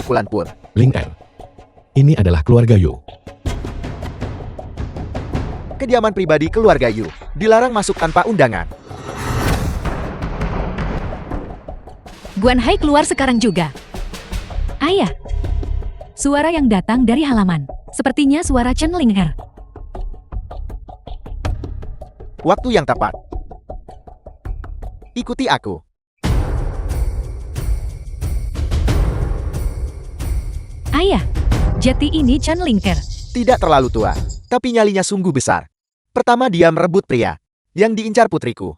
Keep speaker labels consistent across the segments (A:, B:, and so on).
A: Kulan Pur.
B: Ling Er. Ini adalah keluarga Yu.
A: Kediaman pribadi keluarga Yu. Dilarang masuk tanpa undangan.
C: Guan Hai keluar sekarang juga. Ayah. Suara yang datang dari halaman. Sepertinya suara Chen Ling'er.
A: Waktu yang tepat. Ikuti aku.
C: Ayah. Jati ini Chen Ling'er.
A: Tidak terlalu tua, tapi nyalinya sungguh besar. Pertama dia merebut pria yang diincar putriku.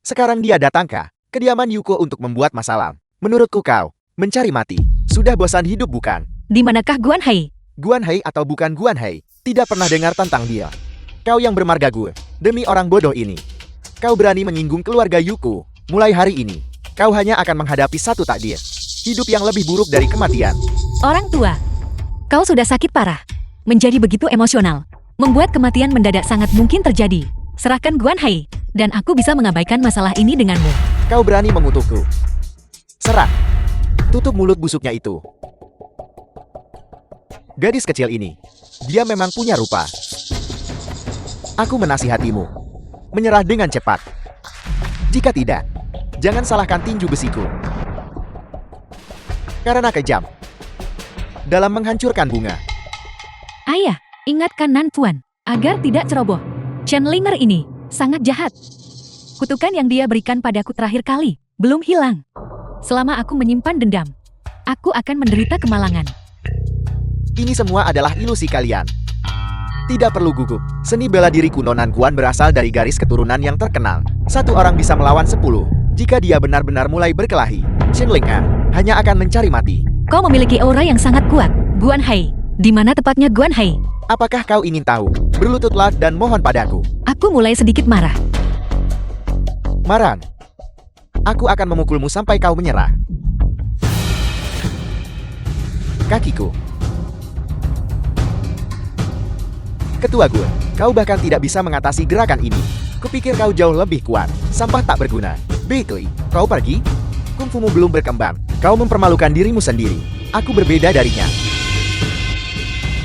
A: Sekarang dia datang ke kediaman Yuko untuk membuat masalah. Menurutku kau mencari mati. Sudah bosan hidup bukan?
C: Di manakah Guan Hai?
A: Guan Hai atau bukan Guan Hai, tidak pernah dengar tentang dia. Kau yang bermarga gue, demi orang bodoh ini. Kau berani menyinggung keluarga Yuko. Mulai hari ini, kau hanya akan menghadapi satu takdir. Hidup yang lebih buruk dari kematian.
C: Orang tua. Kau sudah sakit parah. Menjadi begitu emosional. Membuat kematian mendadak sangat mungkin terjadi. Serahkan Guan Hai, dan aku bisa mengabaikan masalah ini denganmu.
A: Kau berani mengutukku. Serah. Tutup mulut busuknya itu. Gadis kecil ini, dia memang punya rupa. Aku menasihatimu. Menyerah dengan cepat. Jika tidak, jangan salahkan tinju besiku. Karena kejam. Dalam menghancurkan bunga.
C: Ayah, ingatkan Nan Fuan, agar tidak ceroboh. Chen Ling'er ini, sangat jahat. Kutukan yang dia berikan padaku terakhir kali, belum hilang. Selama aku menyimpan dendam, aku akan menderita kemalangan.
A: Ini semua adalah ilusi kalian. Tidak perlu gugup. Seni bela diri kuno Nan Kuan berasal dari garis keturunan yang terkenal. Satu orang bisa melawan 10. Jika dia benar-benar mulai berkelahi, Chen Ling'er hanya akan mencari mati.
C: Kau memiliki aura yang sangat kuat, Guan Hai. Di mana tepatnya Guan Hai?
A: Apakah kau ingin tahu? Berlututlah dan mohon padaku.
C: Aku mulai sedikit marah.
A: Maran. Aku akan memukulmu sampai kau menyerah. Kakiku. Ketua gue, kau bahkan tidak bisa mengatasi gerakan ini. Kupikir kau jauh lebih kuat. Sampah tak berguna. Beitui, kau pergi? Kungfumu belum berkembang. Kau mempermalukan dirimu sendiri. Aku berbeda darinya.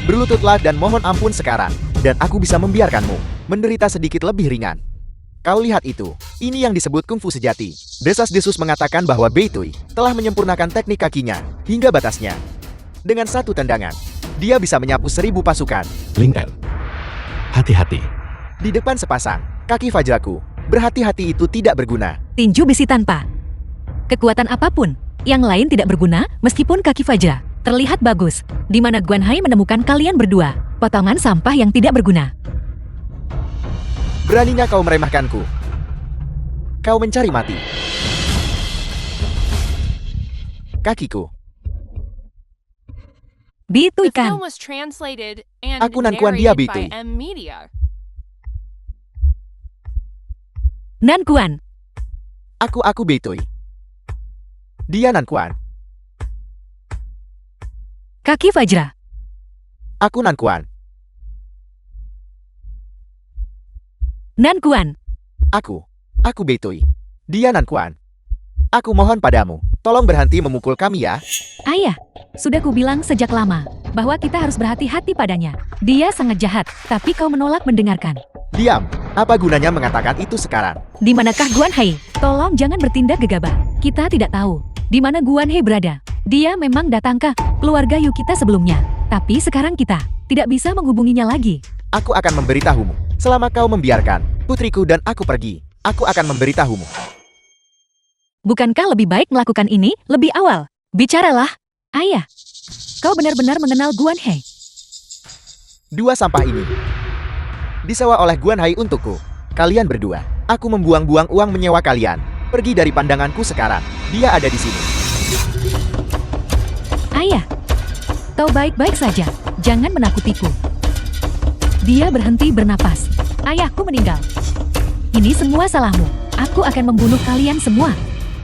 A: Berlututlah dan mohon ampun sekarang. Dan aku bisa membiarkanmu menderita sedikit lebih ringan. Kau lihat itu. Ini yang disebut kungfu sejati. Desas-desus mengatakan bahwa Beitui telah menyempurnakan teknik kakinya hingga batasnya. Dengan satu tendangan, dia bisa menyapu 1000 pasukan.
B: Ling Er. Hati-hati.
A: Di depan sepasang kaki Fajraku, berhati-hati itu tidak berguna.
C: Tinju besi tanpa kekuatan apapun. Yang lain tidak berguna, meskipun kaki Fajra terlihat bagus. Di mana Guan Hai menemukan kalian berdua, potongan sampah yang tidak berguna.
A: Beraninya kau meremehkanku. Kau mencari mati. Kakiku.
C: Beitui
D: The film
C: kan.
D: was translated and
A: Aku Nan Kuan dia
D: narrated by
A: Beitui.
D: M Media.
C: Nan Kuan.
A: Aku Beitui. Dia Nan Kuan.
C: Kaki Fajra.
A: Aku Nan Kuan.
C: Nan Kuan.
A: Aku Beitui. Dia Nan Kuan. Aku mohon padamu, tolong berhenti memukul kami ya.
C: Ayah, sudah kubilang sejak lama bahwa kita harus berhati-hati padanya. Dia sangat jahat, tapi kau menolak mendengarkan.
A: Diam. Apa gunanya mengatakan itu sekarang?
C: Di manakah Guan Hai? Tolong jangan bertindak gegabah. Kita tidak tahu di mana Guan Hai berada. Dia memang datang ke keluarga Yu kita sebelumnya, tapi sekarang kita tidak bisa menghubunginya lagi.
A: Aku akan memberitahumu. Selama kau membiarkan putriku dan aku pergi, aku akan memberitahumu.
C: Bukankah lebih baik melakukan ini lebih awal? Bicaralah, ayah. Kau benar-benar mengenal Guan Hai.
A: Dua sampah ini disewa oleh Guan Hai untukku. Kalian berdua. Aku membuang-buang uang menyewa kalian. Pergi dari pandanganku sekarang. Dia ada di sini.
C: Ayah, kau baik-baik saja. Jangan menakutiku. Dia berhenti bernapas. Ayahku meninggal. Ini semua salahmu. Aku akan membunuh kalian semua.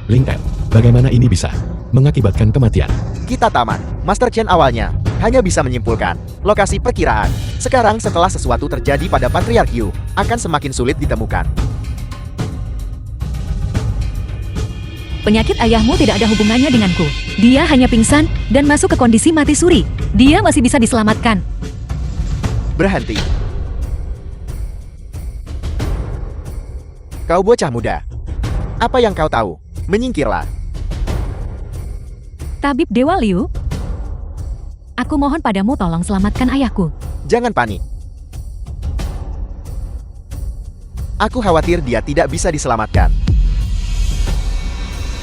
B: Ling Er. Bagaimana ini bisa mengakibatkan kematian?
A: Kita tamat. Master Chen awalnya hanya bisa menyimpulkan lokasi perkiraan. Sekarang setelah sesuatu terjadi pada Patriark Yu, akan semakin sulit ditemukan.
C: Penyakit ayahmu tidak ada hubungannya denganku. Dia hanya pingsan dan masuk ke kondisi mati suri. Dia masih bisa diselamatkan.
A: Berhenti. Kau bocah muda. Apa yang kau tahu? Menyingkirlah.
C: Tabib Dewa Liu, aku mohon padamu tolong selamatkan ayahku.
A: Jangan panik. Aku khawatir dia tidak bisa diselamatkan.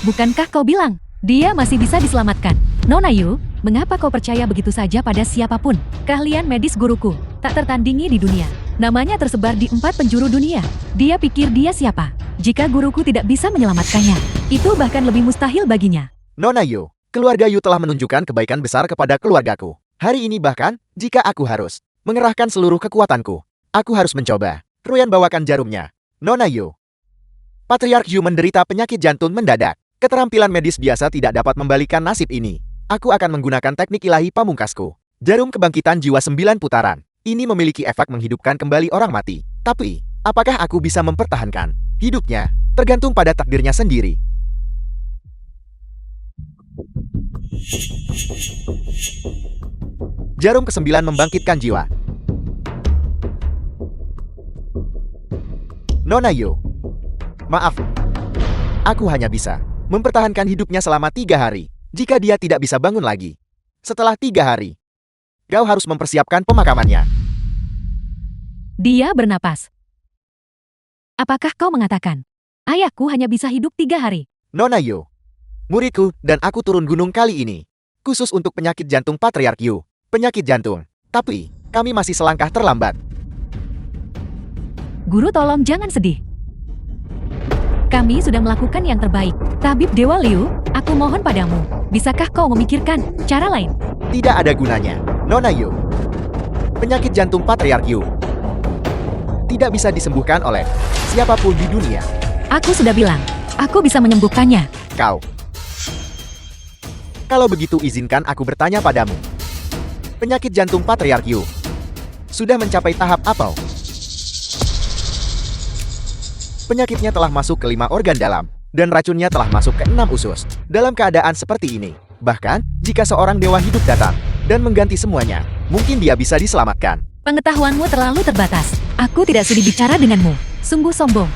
C: Bukankah kau bilang, dia masih bisa diselamatkan? Nona Yu, mengapa kau percaya begitu saja pada siapapun? Keahlian medis guruku tak tertandingi di dunia. Namanya tersebar di 4 penjuru dunia. Dia pikir dia siapa? Jika guruku tidak bisa menyelamatkannya, itu bahkan lebih mustahil baginya.
A: Nona Yu, keluarga Yu telah menunjukkan kebaikan besar kepada keluargaku. Hari ini bahkan, jika aku harus mengerahkan seluruh kekuatanku, aku harus mencoba. Ruyan bawakan jarumnya. Nona Yu. Patriark Yu menderita penyakit jantung mendadak. Keterampilan medis biasa tidak dapat membalikan nasib ini. Aku akan menggunakan teknik ilahi pamungkasku. Jarum kebangkitan jiwa 9 putaran. Ini memiliki efek menghidupkan kembali orang mati. Tapi, apakah aku bisa mempertahankan hidupnya? Tergantung pada takdirnya sendiri. Jarum ke-9 membangkitkan jiwa. Nona Yu. Maaf. Aku hanya bisa mempertahankan hidupnya selama 3 hari. Jika dia tidak bisa bangun lagi. Setelah 3 hari, kau harus mempersiapkan pemakamannya.
C: Dia bernapas. Apakah kau mengatakan, ayahku hanya bisa hidup 3 hari?
A: Nona Yu. Muridku dan aku turun gunung kali ini. Khusus untuk penyakit jantung Patriark Yu. Penyakit jantung. Tapi, kami masih selangkah terlambat.
C: Guru tolong jangan sedih. Kami sudah melakukan yang terbaik. Tabib Dewa Liu, aku mohon padamu. Bisakah kau memikirkan cara lain?
A: Tidak ada gunanya. Nona Yu. Penyakit jantung Patriark Yu tidak bisa disembuhkan oleh siapapun di dunia.
C: Aku sudah bilang, aku bisa menyembuhkannya.
A: Kau. Kalau begitu izinkan aku bertanya padamu. Penyakit jantung Patriark Yu sudah mencapai tahap apa? Penyakitnya telah masuk ke 5 organ dalam, dan racunnya telah masuk ke 6 usus. Dalam keadaan seperti ini, bahkan jika seorang dewa hidup datang dan mengganti semuanya, mungkin dia bisa diselamatkan.
C: Pengetahuanmu terlalu terbatas. Aku tidak sudi bicara denganmu. Sungguh sombong.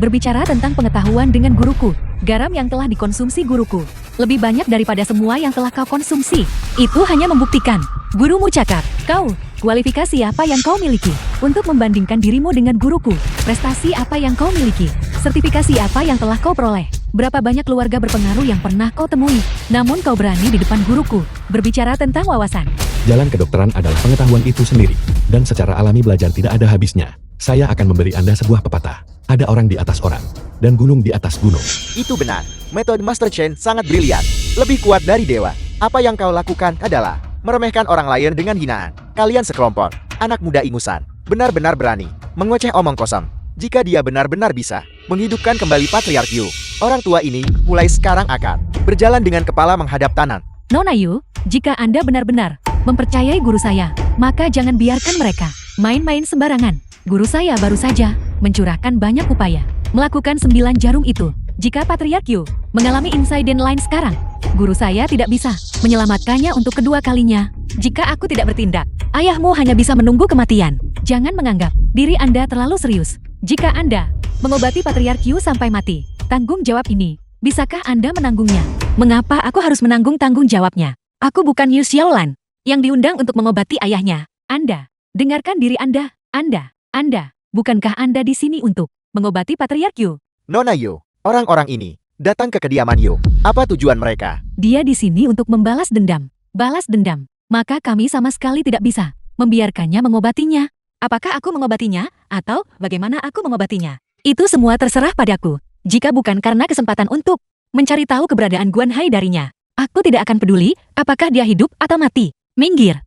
C: Berbicara tentang pengetahuan dengan guruku. Garam yang telah dikonsumsi guruku lebih banyak daripada semua yang telah kau konsumsi. Itu hanya membuktikan. Gurumu cakap, kau, kualifikasi apa yang kau miliki untuk membandingkan dirimu dengan guruku? Prestasi apa yang kau miliki? Sertifikasi apa yang telah kau peroleh? Berapa banyak keluarga berpengaruh yang pernah kau temui? Namun kau berani di depan guruku berbicara tentang wawasan.
B: Jalan kedokteran adalah pengetahuan itu sendiri. Dan secara alami belajar tidak ada habisnya. Saya akan memberi Anda sebuah pepatah. Ada orang di atas orang, dan gunung di atas gunung.
A: Itu benar. Metode Master Chen sangat brilian. Lebih kuat dari dewa. Apa yang kau lakukan adalah meremehkan orang lain dengan hinaan. Kalian sekelompok anak muda ingusan benar-benar berani mengoceh omong kosong. Jika dia benar-benar bisa menghidupkan kembali Patriark Yu, orang tua ini mulai sekarang akan berjalan dengan kepala menghadap tanah.
C: Nona Yu, jika Anda benar-benar mempercayai guru saya, maka jangan biarkan mereka main-main sembarangan. Guru saya baru saja mencurahkan banyak upaya melakukan 9 jarum itu. Jika Patriark Yu mengalami insiden lain sekarang, guru saya tidak bisa menyelamatkannya untuk kedua kalinya. Jika aku tidak bertindak, ayahmu hanya bisa menunggu kematian. Jangan menganggap diri Anda terlalu serius. Jika Anda mengobati Patriark Yu sampai mati, tanggung jawab ini, bisakah Anda menanggungnya? Mengapa aku harus menanggung tanggung jawabnya? Aku bukan Yu Xiaolan yang diundang untuk mengobati ayahnya. Anda, dengarkan diri Anda. Anda, bukankah Anda di sini untuk mengobati Patriark Yu?
A: Nona Yu, orang-orang ini datang ke kediaman Yu. Apa tujuan mereka?
C: Dia di sini untuk membalas dendam. Balas dendam. Maka kami sama sekali tidak bisa membiarkannya mengobatinya. Apakah aku mengobatinya, atau bagaimana aku mengobatinya? Itu semua terserah padaku. Jika bukan karena kesempatan untuk mencari tahu keberadaan Guan Hai darinya, aku tidak akan peduli apakah dia hidup atau mati. Minggir.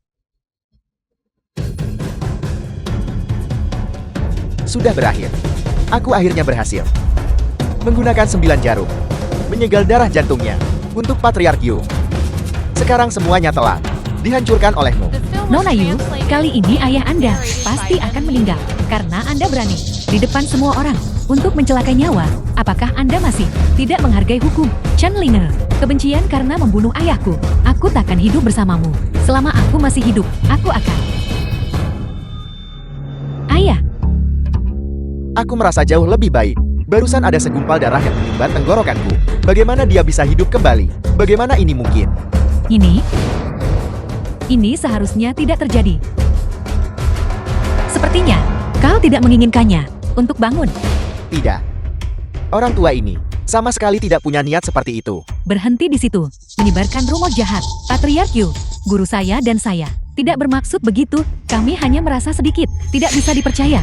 A: Sudah berakhir. Aku akhirnya berhasil menggunakan 9 jarum, menyegel darah jantungnya untuk Patriark Yu. Sekarang semuanya telah dihancurkan olehmu.
C: Nona Yu, kali ini ayah Anda pasti akan meninggal karena Anda berani di depan semua orang untuk mencelakai nyawa. Apakah Anda masih tidak menghargai hukum? Chandlinger, kebencian karena membunuh ayahku. Aku takkan hidup bersamamu. Selama aku masih hidup, aku akan. Ayah,
A: Aku merasa jauh lebih baik. Barusan ada segumpal darah yang menyumbat tenggorokanku. Bagaimana dia bisa hidup kembali? Bagaimana ini mungkin?
C: ini seharusnya tidak terjadi. Sepertinya, kau tidak menginginkannya untuk bangun.
A: Tidak. Orang tua ini sama sekali tidak punya niat seperti itu.
C: Berhenti di situ, menyebarkan rumor jahat. Patriark Yu, guru saya dan saya tidak bermaksud begitu. Kami hanya merasa sedikit tidak bisa dipercaya.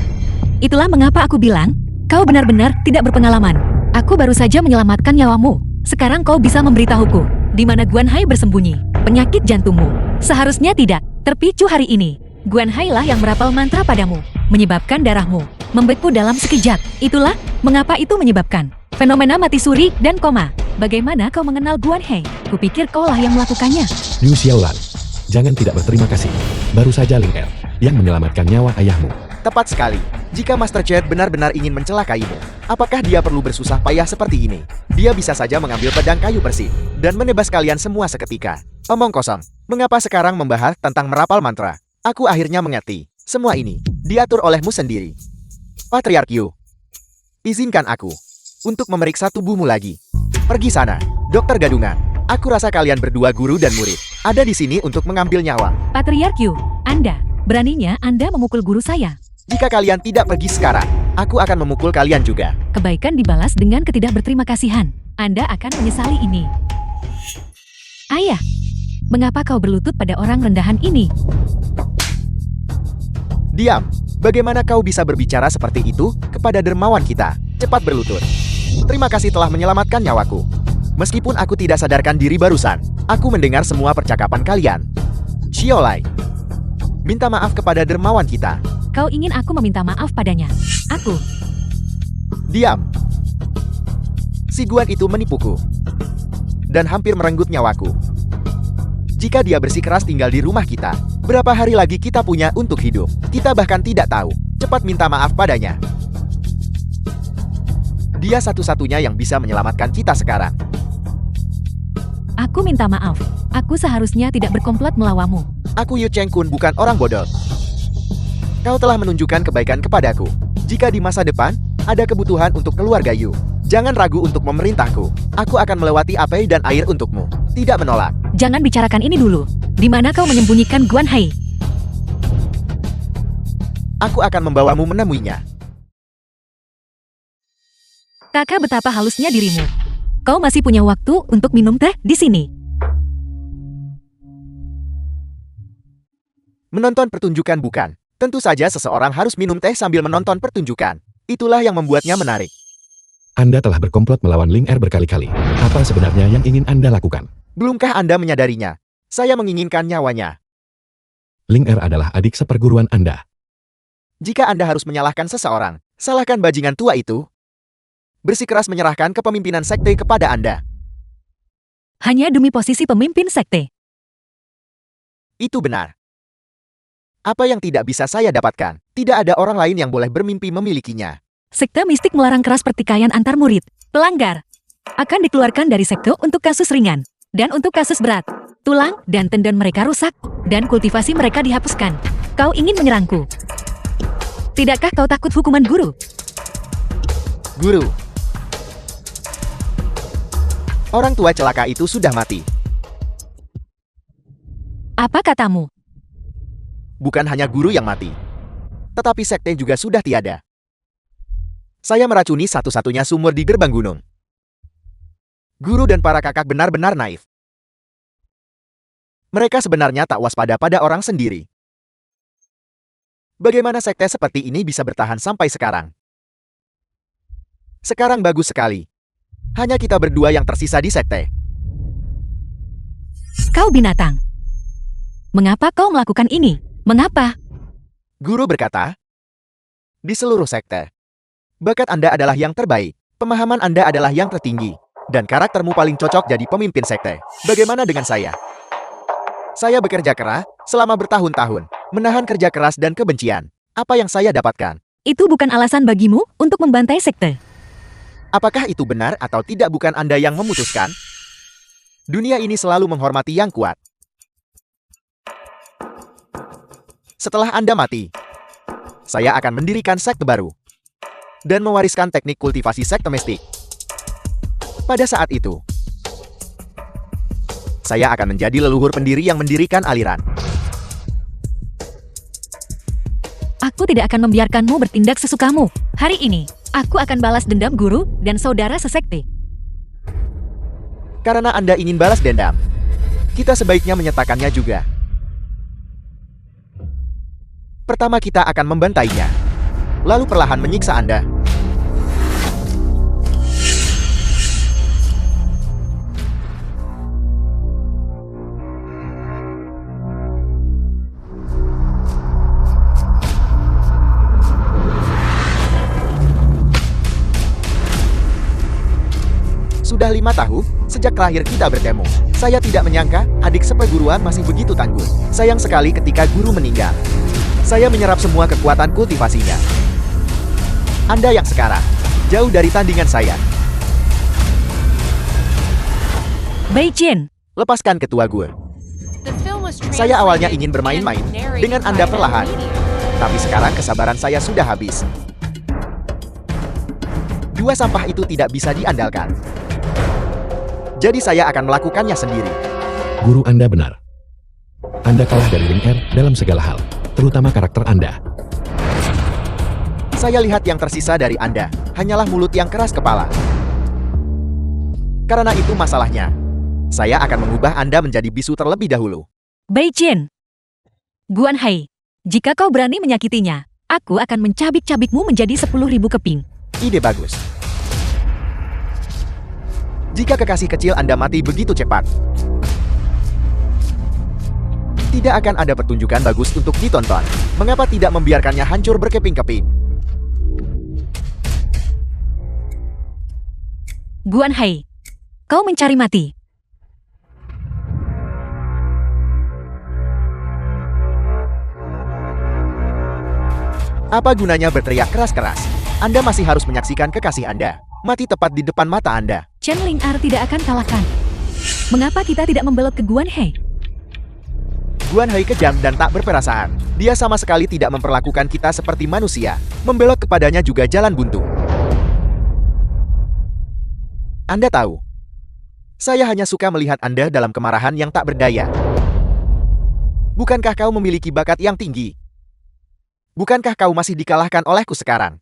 C: Itulah mengapa aku bilang, kau benar-benar tidak berpengalaman. Aku baru saja menyelamatkan nyawamu. Sekarang kau bisa memberitahuku di mana Guan Hai bersembunyi. Penyakit jantungmu seharusnya tidak terpicu hari ini. Guan Hai lah yang merapal mantra padamu, menyebabkan darahmu membeku dalam sekejap. Itulah mengapa itu menyebabkan fenomena mati suri dan koma. Bagaimana kau mengenal Guan Hai? Kupikir kau lah yang melakukannya.
B: Liu Xiaolan, jangan tidak berterima kasih. Baru saja Ling Er yang menyelamatkan nyawa ayahmu.
A: Tepat sekali. Jika Master Chet benar-benar ingin mencelakaimu, apakah dia perlu bersusah payah seperti ini? Dia bisa saja mengambil pedang kayu bersih dan menebas kalian semua seketika. Omong kosong. Mengapa sekarang membahas tentang merapal mantra? Aku akhirnya mengerti. Semua ini diatur olehmu sendiri. Patriark Yu, izinkan aku untuk memeriksa tubuhmu lagi. Pergi sana, dokter gadungan. Aku rasa kalian berdua guru dan murid ada di sini untuk mengambil nyawa.
C: Patriark Yu, Anda, beraninya Anda memukul guru saya.
A: Jika kalian tidak pergi sekarang, aku akan memukul kalian juga.
C: Kebaikan dibalas dengan ketidakberterimakasihan. Anda akan menyesali ini. Ayah, mengapa kau berlutut pada orang rendahan ini?
A: Diam. Bagaimana kau bisa berbicara seperti itu kepada dermawan kita? Cepat berlutut. Terima kasih telah menyelamatkan nyawaku. Meskipun aku tidak sadarkan diri barusan, aku mendengar semua percakapan kalian. Xiaolai, minta maaf kepada dermawan kita.
C: Kau ingin aku meminta maaf padanya? Aku.
A: Diam. Si Guan itu menipuku dan hampir merenggut nyawaku. Jika dia bersikeras tinggal di rumah kita, berapa hari lagi kita punya untuk hidup? Kita bahkan tidak tahu. Cepat minta maaf padanya. Dia satu-satunya yang bisa menyelamatkan kita sekarang.
C: Aku minta maaf. Aku seharusnya tidak berkomplot melawanmu.
A: Aku Yu Cheng Kun bukan orang bodoh. Kau telah menunjukkan kebaikan kepadaku. Jika di masa depan ada kebutuhan untuk keluarga Yu, jangan ragu untuk memerintahku. Aku akan melewati api dan air untukmu. Tidak menolak.
C: Jangan bicarakan ini dulu. Di mana kau menyembunyikan Guan Hai?
A: Aku akan membawamu menemuinya.
C: Kakak, betapa halusnya dirimu. Kau masih punya waktu untuk minum teh di sini.
A: Menonton pertunjukan bukan. Tentu saja seseorang harus minum teh sambil menonton pertunjukan. Itulah yang membuatnya menarik.
B: Anda telah berkomplot melawan Ling Er berkali-kali. Apa sebenarnya yang ingin Anda lakukan?
A: Belumkah Anda menyadarinya? Saya menginginkan nyawanya.
B: Ling Er adalah adik seperguruan Anda.
A: Jika Anda harus menyalahkan seseorang, salahkan bajingan tua itu. Bersikeras menyerahkan kepemimpinan sekte kepada Anda.
C: Hanya demi posisi pemimpin sekte.
A: Itu benar. Apa yang tidak bisa saya dapatkan? Tidak ada orang lain yang boleh bermimpi memilikinya.
C: Sekte mistik melarang keras pertikaian antar murid. Pelanggar akan dikeluarkan dari sekte untuk kasus ringan. Dan untuk kasus berat, tulang dan tendon mereka rusak, dan kultivasi mereka dihapuskan. Kau ingin menyerangku? Tidakkah kau takut hukuman guru?
A: Guru. Orang tua celaka itu sudah mati.
C: Apa katamu?
A: Bukan hanya guru yang mati, tetapi sekte juga sudah tiada. Saya meracuni satu-satunya sumur di gerbang gunung. Guru dan para kakak benar-benar naif. Mereka sebenarnya tak waspada pada orang sendiri. Bagaimana sekte seperti ini bisa bertahan sampai sekarang? Sekarang bagus sekali. Hanya kita berdua yang tersisa di sekte.
C: Kau binatang. Mengapa kau melakukan ini? Mengapa?
A: Guru berkata, di seluruh sekte, bakat Anda adalah yang terbaik, pemahaman Anda adalah yang tertinggi, dan karaktermu paling cocok jadi pemimpin sekte. Bagaimana dengan saya? Saya bekerja keras selama bertahun-tahun, menahan kerja keras dan kebencian. Apa yang saya dapatkan?
C: Itu bukan alasan bagimu untuk membantai sekte.
A: Apakah itu benar atau tidak bukan Anda yang memutuskan? Dunia ini selalu menghormati yang kuat. Setelah Anda mati, saya akan mendirikan sekte baru dan mewariskan teknik kultivasi sekte mistik. Pada saat itu, saya akan menjadi leluhur pendiri yang mendirikan aliran.
C: Aku tidak akan membiarkanmu bertindak sesukamu. Hari ini, aku akan balas dendam guru dan saudara sesekte.
A: Karena Anda ingin balas dendam, kita sebaiknya menyatakannya juga. Pertama kita akan membantainya, lalu perlahan menyiksa Anda. Sudah 5 tahun sejak terakhir kita bertemu. Saya tidak menyangka adik seperguruan masih begitu tangguh. Sayang sekali ketika guru meninggal. Saya menyerap semua kekuatan kultivasinya. Anda yang sekarang jauh dari tandingan saya.
C: Beijing,
A: Lepaskan ketua gue. Saya awalnya ingin bermain-main dengan Anda perlahan, tapi sekarang kesabaran saya sudah habis. Dua sampah itu tidak bisa diandalkan. Jadi saya akan melakukannya sendiri.
B: Guru Anda benar. Anda kalah dari Ling Er dalam segala hal, terutama karakter Anda.
A: Saya lihat yang tersisa dari Anda hanyalah mulut yang keras kepala. Karena itu masalahnya. Saya akan mengubah Anda menjadi bisu terlebih dahulu.
C: Beijing. Guan Hai, jika kau berani menyakitinya, aku akan mencabik-cabikmu menjadi 10.000 keping.
A: Ide bagus. Jika kekasih kecil Anda mati begitu cepat, tidak akan ada pertunjukan bagus untuk ditonton. Mengapa tidak membiarkannya hancur berkeping-keping?
C: Guan Hai, kau mencari mati.
A: Apa gunanya berteriak keras-keras? Anda masih harus menyaksikan kekasih Anda mati tepat di depan mata Anda.
C: Chen Ling Er tidak akan kalahkan. Mengapa kita tidak membelot ke Guan Hai?
A: Guan Hai kejam dan tak berperasaan. Dia sama sekali tidak memperlakukan kita seperti manusia. Membelot kepadanya juga jalan buntu. Anda tahu, saya hanya suka melihat Anda dalam kemarahan yang tak berdaya. Bukankah kau memiliki bakat yang tinggi? Bukankah kau masih dikalahkan olehku sekarang?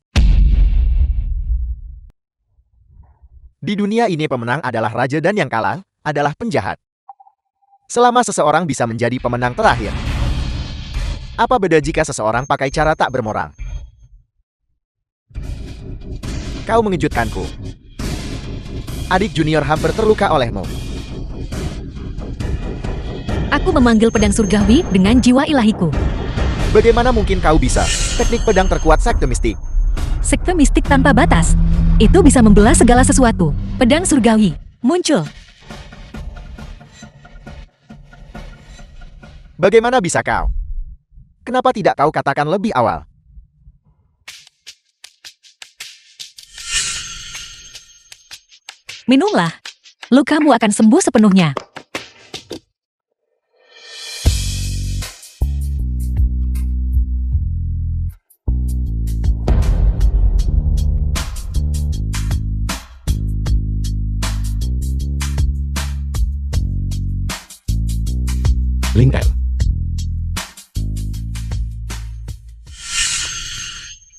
A: Di dunia ini pemenang adalah raja dan yang kalah adalah penjahat. Selama seseorang bisa menjadi pemenang terakhir, apa beda jika seseorang pakai cara tak bermoral? Kau mengejutkanku. Adik junior hampir terluka olehmu.
C: Aku memanggil pedang surgawi dengan jiwa ilahiku.
A: Bagaimana mungkin kau bisa? Teknik pedang terkuat sekte mistik.
C: Sekte mistik tanpa batas. Itu bisa membelah segala sesuatu. Pedang surgawi muncul.
A: Bagaimana bisa kau? Kenapa tidak kau katakan lebih awal?
C: Minumlah. Lukamu akan sembuh sepenuhnya.
B: Ling Er.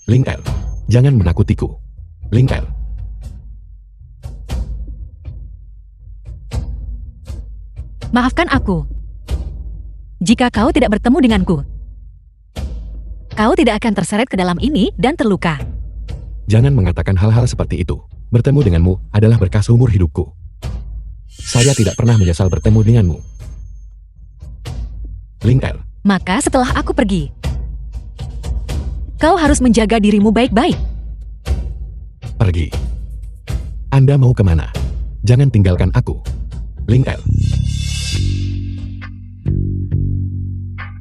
B: Ling Er, jangan menakutiku. Ling Er.
C: Maafkan aku. Jika kau tidak bertemu denganku, kau tidak akan terseret ke dalam ini dan terluka.
B: Jangan mengatakan hal-hal seperti itu. Bertemu denganmu adalah berkah seumur hidupku. Saya tidak pernah menyesal bertemu denganmu. Ling Er.
C: Maka setelah aku pergi, kau harus menjaga dirimu baik-baik.
B: Pergi. Anda mau kemana? Jangan tinggalkan aku. Ling Er.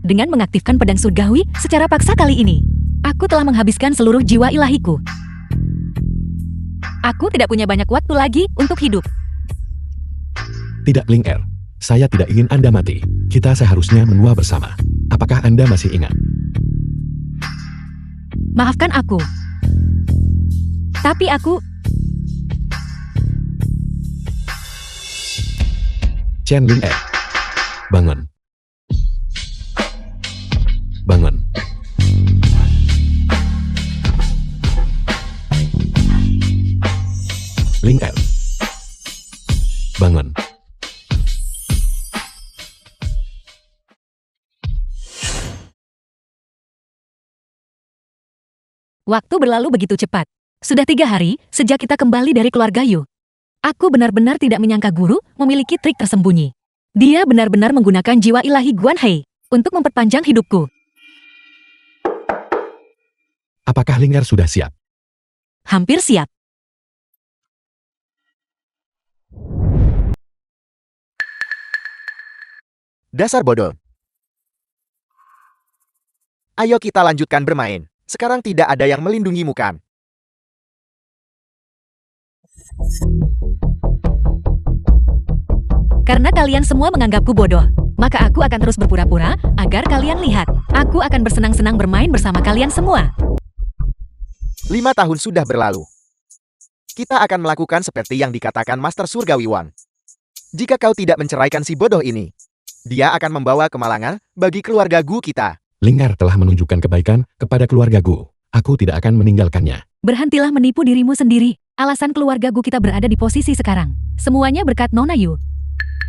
C: Dengan mengaktifkan pedang surgawi secara paksa kali ini, Aku telah menghabiskan seluruh jiwa ilahiku. Aku tidak punya banyak waktu lagi untuk hidup.
B: Tidak, Ling'er. Saya tidak ingin Anda mati. Kita seharusnya menua bersama. Apakah Anda masih ingat?
C: Maafkan aku. Tapi aku...
B: Chen Ling'er. Bangun. Bangun. Ling'er. Bangun.
C: Waktu berlalu begitu cepat. Sudah 3 hari sejak kita kembali dari keluarga Yu. Aku benar-benar tidak menyangka guru memiliki trik tersembunyi. Dia benar-benar menggunakan jiwa ilahi Guan Hei untuk memperpanjang hidupku.
B: Apakah Ling'er sudah siap?
C: Hampir siap.
A: Dasar bodoh. Ayo kita lanjutkan bermain. Sekarang tidak ada yang melindungimu kan?
C: Karena kalian semua menganggapku bodoh, maka aku akan terus berpura-pura agar kalian lihat. Aku akan bersenang-senang bermain bersama kalian semua.
A: 5 tahun sudah berlalu. Kita akan melakukan seperti yang dikatakan Master Surgawi Wan. Jika kau tidak menceraikan si bodoh ini, dia akan membawa kemalangan bagi keluarga Gu kita.
B: Ling'er telah menunjukkan kebaikan kepada keluarga Gu. Aku tidak akan meninggalkannya.
C: Berhentilah menipu dirimu sendiri. Alasan keluarga Gu kita berada di posisi sekarang. Semuanya berkat Nona Yu.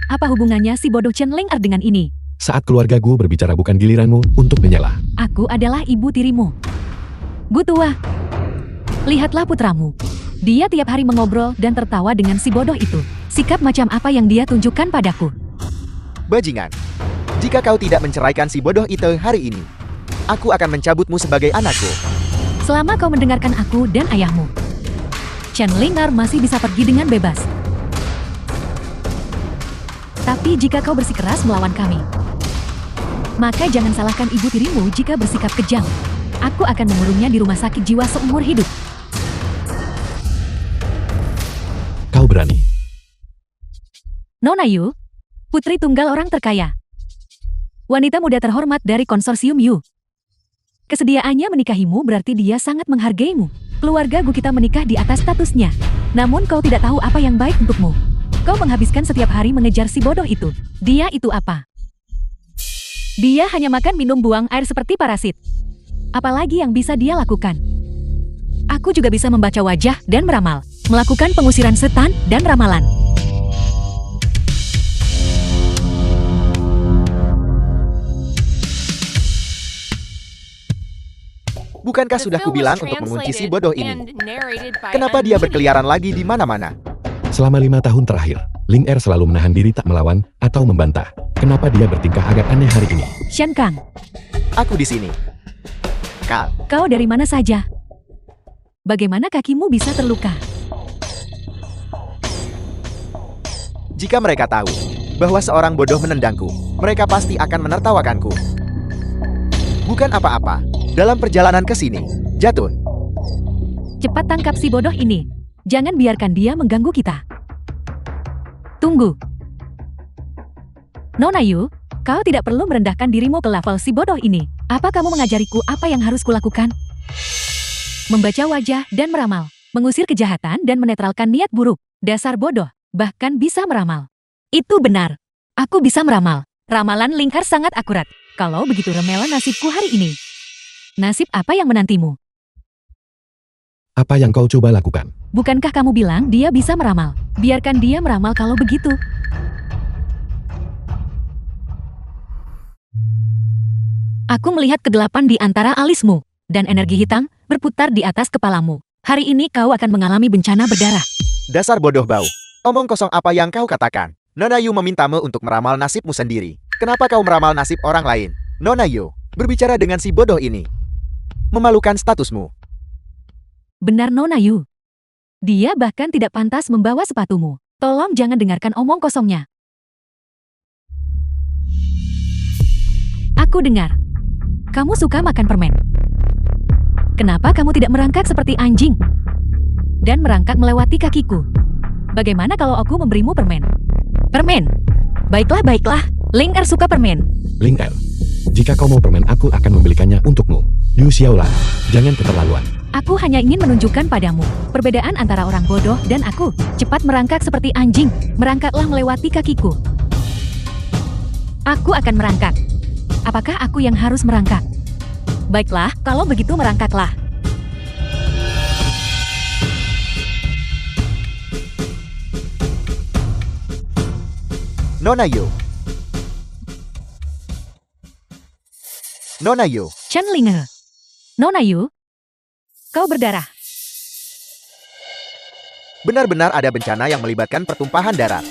C: Apa hubungannya si bodoh Chen Ling'er dengan ini?
B: Saat keluarga Gu berbicara bukan giliranmu untuk menyela.
C: Aku adalah ibu tirimu. Gu tua. Lihatlah putramu. Dia tiap hari mengobrol dan tertawa dengan si bodoh itu. Sikap macam apa yang dia tunjukkan padaku?
A: Bajingan. Jika kau tidak menceraikan si bodoh itu hari ini, aku akan mencabutmu sebagai anakku.
C: Selama kau mendengarkan aku dan ayahmu, Chen Ling'er masih bisa pergi dengan bebas. Tapi jika kau bersikeras melawan kami, maka jangan salahkan ibu tirimu jika bersikap kejam. Aku akan mengurungnya di rumah sakit jiwa seumur hidup.
B: Kau berani.
C: Nona Yu, putri tunggal orang terkaya. Wanita muda terhormat dari konsorsium Yu. Kesediaannya menikahimu berarti dia sangat menghargaimu. Keluarga Gu kita menikah di atas statusnya. Namun kau tidak tahu apa yang baik untukmu. Kau menghabiskan setiap hari mengejar si bodoh itu. Dia itu apa? Dia hanya makan minum buang air seperti parasit. Apalagi yang bisa dia lakukan? Aku juga bisa membaca wajah dan meramal. Melakukan pengusiran setan dan ramalan.
A: Bukankah sudah kubilang untuk mengunci si bodoh ini? Kenapa dia berkeliaran lagi di mana-mana?
B: Selama 5 tahun terakhir, Ling'er selalu menahan diri tak melawan atau membantah. Kenapa dia bertingkah agak aneh hari ini?
C: Shen Kang,
A: Aku di sini. Kal,
C: kau dari mana saja? Bagaimana kakimu bisa terluka?
A: jika mereka tahu bahwa seorang bodoh menendangku, mereka pasti akan menertawakanku. Bukan apa-apa. Dalam perjalanan ke sini, Jatun.
C: Cepat tangkap si bodoh ini. Jangan biarkan dia mengganggu kita. Tunggu. Nona Yu, kau tidak perlu merendahkan dirimu ke level si bodoh ini. Apa kamu mengajariku apa yang harus kulakukan? Membaca wajah dan meramal. Mengusir kejahatan dan menetralkan niat buruk. Dasar bodoh, bahkan bisa meramal. Itu benar. Aku bisa meramal. Ramalan Ling'er sangat akurat. Kalau begitu ramalan nasibku hari ini. Nasib apa yang menantimu?
B: Apa yang kau coba lakukan?
C: Bukankah kamu bilang dia bisa meramal? Biarkan dia meramal kalau begitu. Aku melihat kegelapan di antara alismu, dan energi hitam berputar di atas kepalamu. Hari ini kau akan mengalami bencana berdarah.
A: Dasar bodoh bau. Omong kosong apa yang kau katakan? Nona Yu memintamu untuk meramal nasibmu sendiri. Kenapa kau meramal nasib orang lain? Nona Yu, berbicara dengan si bodoh ini. Memalukan statusmu.
C: Benar Nona Yu. Dia bahkan tidak pantas membawa sepatumu. Tolong jangan dengarkan omong kosongnya. Aku dengar. Kamu suka makan permen. Kenapa kamu tidak merangkak seperti anjing? Dan merangkak melewati kakiku. Bagaimana kalau aku memberimu permen? Permen? Baiklah, baiklah. Ling Er suka permen.
B: Ling Er, jika kau mau permen aku akan membelikannya untukmu. Liu Xiaolan, jangan keterlaluan.
C: Aku hanya ingin menunjukkan padamu perbedaan antara orang bodoh dan aku. Cepat merangkak seperti anjing. Merangkaklah melewati kakiku. Aku akan merangkak. Apakah aku yang harus merangkak? Baiklah, kalau begitu merangkaklah.
A: Nona Yu. Nona Yu.
C: Chen Linge. Nona Yu, kau berdarah.
A: Benar-benar ada bencana yang melibatkan pertumpahan darah.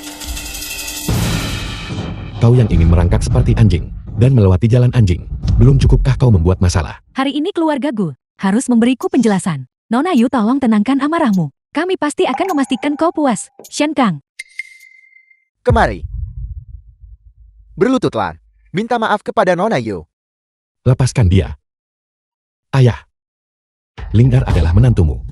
B: Kau yang ingin merangkak seperti anjing dan melewati jalan anjing. Belum cukupkah kau membuat masalah?
C: Hari ini keluarga Gu harus memberiku penjelasan. Nona Yu, tolong tenangkan amarahmu. Kami pasti akan memastikan kau puas. Shen Kang.
A: Kemari. Berlututlah. Minta maaf kepada Nona Yu.
B: Lepaskan dia. Ayah. Ling Er adalah menantumu.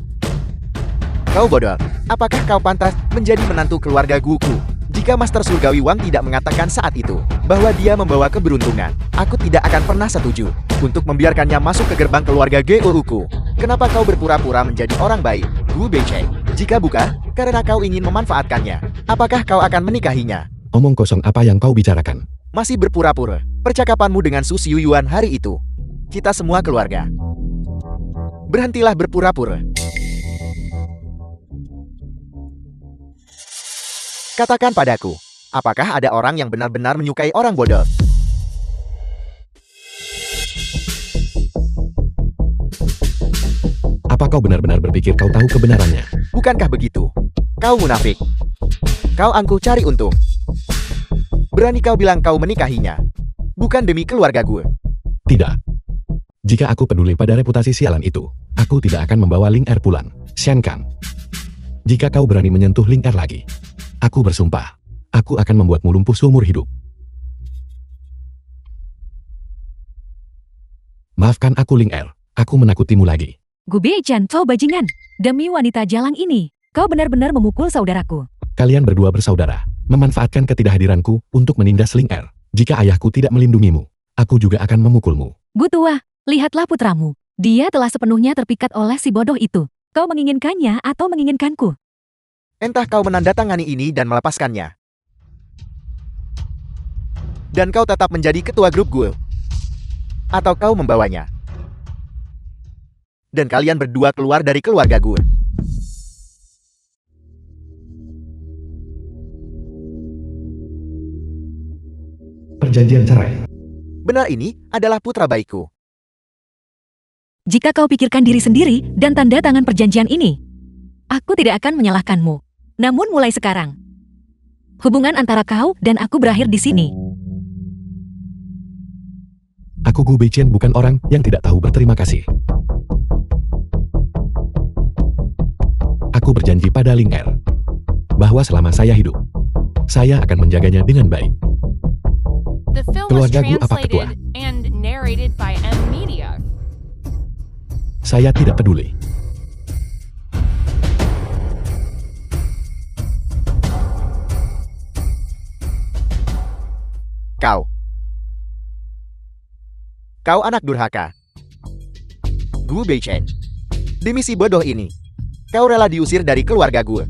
A: Kau bodoh. Apakah kau pantas menjadi menantu keluarga Guku? Jika Master Surgawi Wang tidak mengatakan saat itu bahwa dia membawa keberuntungan, aku tidak akan pernah setuju untuk membiarkannya masuk ke gerbang keluarga Gouku. Kenapa kau berpura-pura menjadi orang baik, Gu Beicheng? Jika bukan, karena kau ingin memanfaatkannya, apakah kau akan menikahinya?
B: Omong kosong apa yang kau bicarakan?
A: Masih berpura-pura. Percakapanmu dengan Su Xiuyuan hari itu. Kita semua keluarga. Berhentilah berpura-pura. Katakan padaku, apakah ada orang yang benar-benar menyukai orang bodoh?
B: Apa kau benar-benar berpikir kau tahu kebenarannya?
A: Bukankah begitu? Kau munafik. Kau angkuh cari untung. Berani kau bilang kau menikahinya? Bukan demi keluarga gue.
B: Tidak. Jika aku peduli pada reputasi sialan itu, aku tidak akan membawa Ling Er pulang. Shen Kang. Jika kau berani menyentuh Ling Er lagi, aku bersumpah, aku akan membuatmu lumpuh seumur hidup. Maafkan aku Ling Er, aku menakutimu lagi.
C: Gu Beichen, kau bajingan. Demi wanita jalang ini, kau benar-benar memukul saudaraku.
B: Kalian berdua bersaudara, memanfaatkan ketidakhadiranku untuk menindas Ling Er. Jika ayahku tidak melindungimu, aku juga akan memukulmu.
C: Gu tua, lihatlah putramu. Dia telah sepenuhnya terpikat oleh si bodoh itu. Kau menginginkannya atau menginginkanku?
A: Entah kau menandatangani ini dan melepaskannya. Dan kau tetap menjadi ketua grup gue. Atau kau membawanya. Dan kalian berdua keluar dari keluarga gue.
B: Perjanjian cerai.
A: Benar, ini adalah putra baikku.
C: Jika kau pikirkan diri sendiri dan tanda tangan perjanjian ini, aku tidak akan menyalahkanmu. Namun mulai sekarang, hubungan antara kau dan aku berakhir di sini.
B: Aku Gu Beichen bukan orang yang tidak tahu berterima kasih. Aku berjanji pada Ling Er bahwa selama saya hidup, saya akan menjaganya dengan baik.
D: The film was
B: Keluarga Gu apa ketua?
D: translated and narrated by M Media.
B: Saya tidak peduli.
A: Kau anak durhaka. Gu Beichen. Demi si bodoh ini, kau rela diusir dari keluarga gue.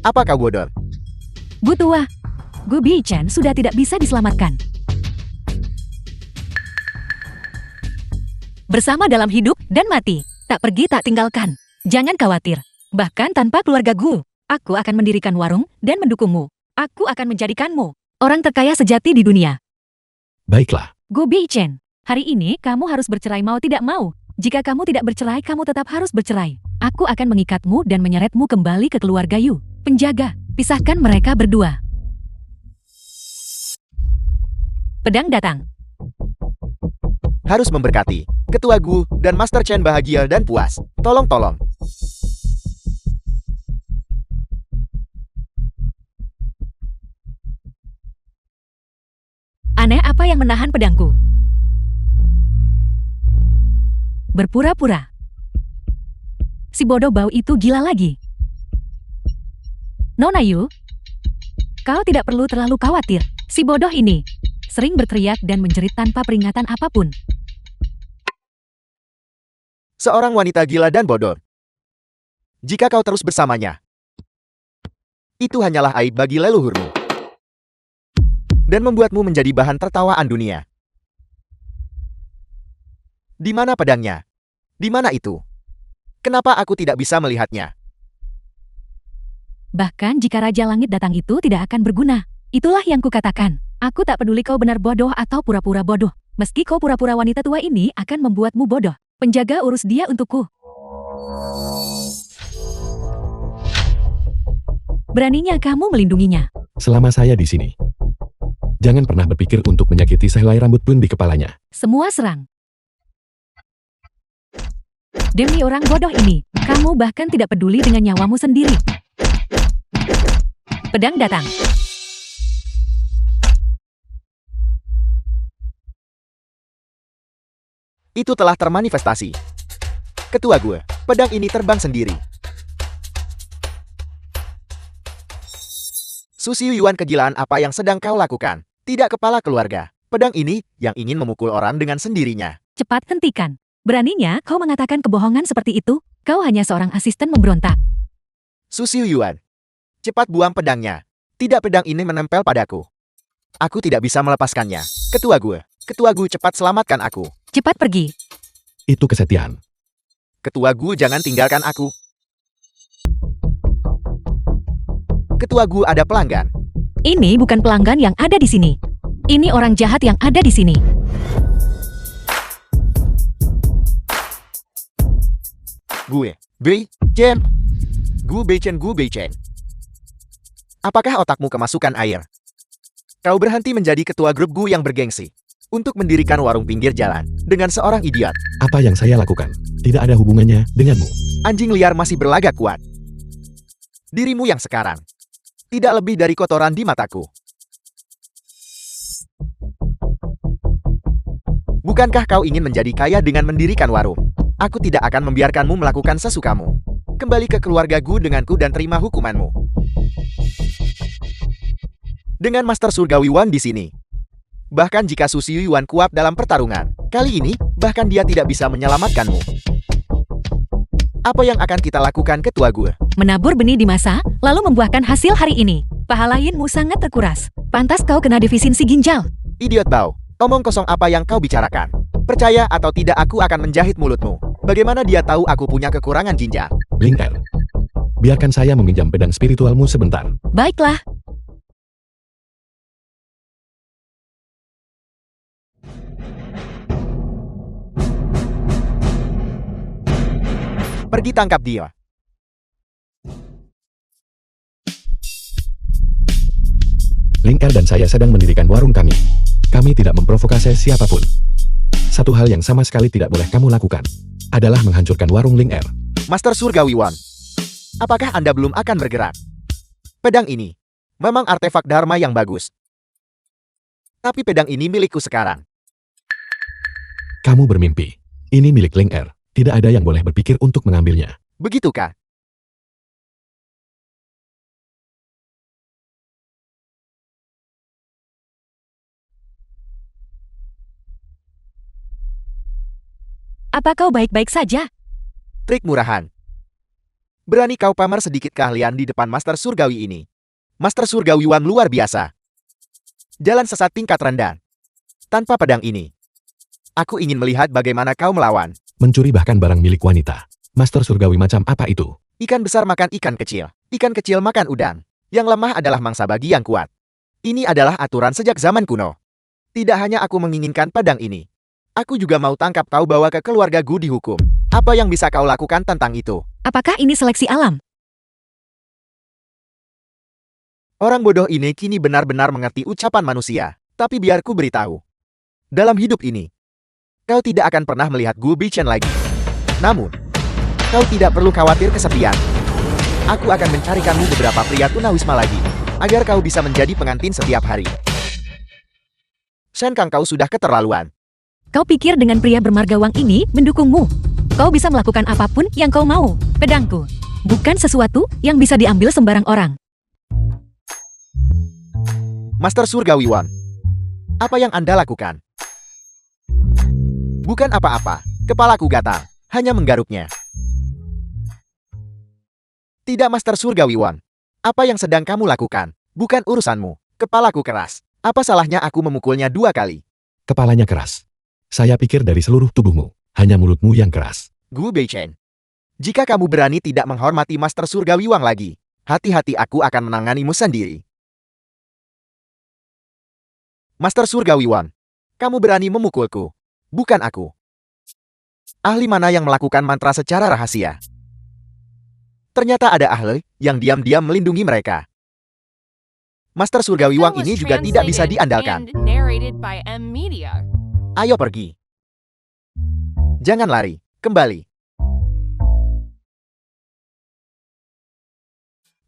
A: Apa kau bodoh?
C: Gu tua, Gu Beichen sudah tidak bisa diselamatkan. Bersama dalam hidup dan mati, tak pergi tak tinggalkan. Jangan khawatir, bahkan tanpa keluarga Gu, aku akan mendirikan warung dan mendukungmu. Aku akan menjadikanmu orang terkaya sejati di dunia.
B: Baiklah,
C: Gu Beichen, hari ini kamu harus bercerai mau tidak mau. Jika kamu tidak bercerai, kamu tetap harus bercerai. Aku akan mengikatmu dan menyeretmu kembali ke keluarga Yu. Penjaga, pisahkan mereka berdua. Pedang datang.
A: Harus memberkati. Ketua Gu dan Master Chen bahagia dan puas. Tolong.
C: Aneh apa yang menahan pedangku? Berpura-pura. Si bodoh bau itu gila lagi. Nona Yu, kau tidak perlu terlalu khawatir. Si bodoh ini sering berteriak dan menjerit tanpa peringatan apapun.
A: Seorang wanita gila dan bodoh. Jika kau terus bersamanya, itu hanyalah aib bagi leluhurmu. Dan membuatmu menjadi bahan tertawaan dunia. Di mana pedangnya? Di mana itu? Kenapa aku tidak bisa melihatnya?
C: Bahkan jika Raja Langit datang itu tidak akan berguna. Itulah yang kukatakan. Aku tak peduli kau benar bodoh atau pura-pura bodoh. Meski kau pura-pura wanita tua ini akan membuatmu bodoh. Penjaga urus dia untukku. Beraninya kamu melindunginya.
B: Selama saya di sini, jangan pernah berpikir untuk menyakiti sehelai rambut pun di kepalanya.
C: Semua serang. Demi orang bodoh ini, kamu bahkan tidak peduli dengan nyawamu sendiri. Pedang datang.
A: Itu telah termanifestasi. Ketua gue, pedang ini terbang sendiri. Susi Yuan, kegilaan apa yang sedang kau lakukan? Tidak kepala keluarga. Pedang ini yang ingin memukul orang dengan sendirinya.
C: Cepat hentikan. Beraninya kau mengatakan kebohongan seperti itu? Kau hanya seorang asisten memberontak.
A: Susi Yuan, cepat buang pedangnya. Tidak, pedang ini menempel padaku. Aku tidak bisa melepaskannya. Ketua gue, cepat selamatkan aku.
C: Cepat pergi.
B: Itu kesetiaan.
A: Ketua gue, jangan tinggalkan aku. Ketua gue, ada pelanggan.
C: Ini bukan pelanggan yang ada di sini. Ini orang jahat yang ada di sini.
A: Gue, Bei Chen. Gue Bei Chen. Apakah otakmu kemasukan air? Kau berhenti menjadi ketua grup gue yang bergengsi untuk mendirikan warung pinggir jalan dengan seorang idiot.
B: Apa yang saya lakukan tidak ada hubungannya denganmu.
A: Anjing liar masih berlagak kuat. Dirimu yang sekarang tidak lebih dari kotoran di mataku. Bukankah kau ingin menjadi kaya dengan mendirikan warung? Aku tidak akan membiarkanmu melakukan sesukamu. Kembali ke keluarga gue denganku dan terima hukumanmu. Dengan Master Surgawi Wan di sini. Bahkan jika Susi Yuan kuat dalam pertarungan, kali ini bahkan dia tidak bisa menyelamatkanmu. Apa yang akan kita lakukan, ketua gue?
C: Menabur benih di masa, lalu membuahkan hasil hari ini. Pahala Yinmu sangat terkuras. Pantas kau kena defisiensi ginjal.
A: Idiot Bao, omong kosong apa yang kau bicarakan? Percaya atau tidak, aku akan menjahit mulutmu. Bagaimana dia tahu aku punya kekurangan ginjal?
B: Ling Er, biarkan saya meminjam pedang spiritualmu sebentar.
C: Baiklah.
A: Pergi tangkap dia.
B: Ling Er dan saya sedang mendirikan warung kami. Kami tidak memprovokasi siapapun. Satu hal yang sama sekali tidak boleh kamu lakukan adalah menghancurkan warung Ling Er.
A: Master Surgawi Wan, apakah Anda belum akan bergerak? Pedang ini memang artefak Dharma yang bagus. Tapi pedang ini milikku sekarang.
B: Kamu bermimpi. Ini milik Ling Er. Tidak ada yang boleh berpikir untuk mengambilnya.
A: Begitukah?
C: Apa kau baik-baik saja?
A: Trik murahan. Berani kau pamer sedikit keahlian di depan Master Surgawi ini. Master Surgawi Wan luar biasa. Jalan sesat tingkat rendah. Tanpa pedang ini, aku ingin melihat bagaimana kau melawan.
B: Mencuri bahkan barang milik wanita. Master Surgawi macam apa itu?
A: Ikan besar makan ikan kecil. Ikan kecil makan udang. Yang lemah adalah mangsa bagi yang kuat. Ini adalah aturan sejak zaman kuno. Tidak hanya aku menginginkan pedang ini. Aku juga mau tangkap kau, bawa ke keluarga gu dihukum. Apa yang bisa kau lakukan tentang itu?
C: Apakah ini seleksi alam?
A: Orang bodoh ini kini benar-benar mengerti ucapan manusia. Tapi biar ku beritahu. Dalam hidup ini, kau tidak akan pernah melihat Gu Beichen lagi. Namun, kau tidak perlu khawatir kesepian. Aku akan mencarikanmu beberapa pria tunawisma lagi, agar kau bisa menjadi pengantin setiap hari. Shen Kang, kau sudah keterlaluan.
C: Kau pikir dengan pria bermarga Wang ini mendukungmu? Kau bisa melakukan apapun yang kau mau. Pedangku bukan sesuatu yang bisa diambil sembarang orang.
A: Master Surgawi Wan, apa yang Anda lakukan? Bukan apa-apa, kepalaku gatal, hanya menggaruknya. Tidak Master Surgawi Wan, apa yang sedang kamu lakukan? Bukan urusanmu, kepalaku keras. Apa salahnya aku memukulnya 2 kali?
B: Kepalanya keras. Saya pikir dari seluruh tubuhmu, hanya mulutmu yang keras.
A: Gu Beichen, jika kamu berani tidak menghormati Master Surgawi Wang lagi, hati-hati aku akan menanganimu sendiri. Master Surgawi Wan, kamu berani memukulku, bukan aku. Ahli mana yang melakukan mantra secara rahasia? Ternyata ada ahli yang diam-diam melindungi mereka. Master Surgawi Wang
D: Film was
A: ini juga tidak bisa
D: translated
A: diandalkan.
D: and narrated by M Media.
A: Ayo pergi. Jangan lari, kembali.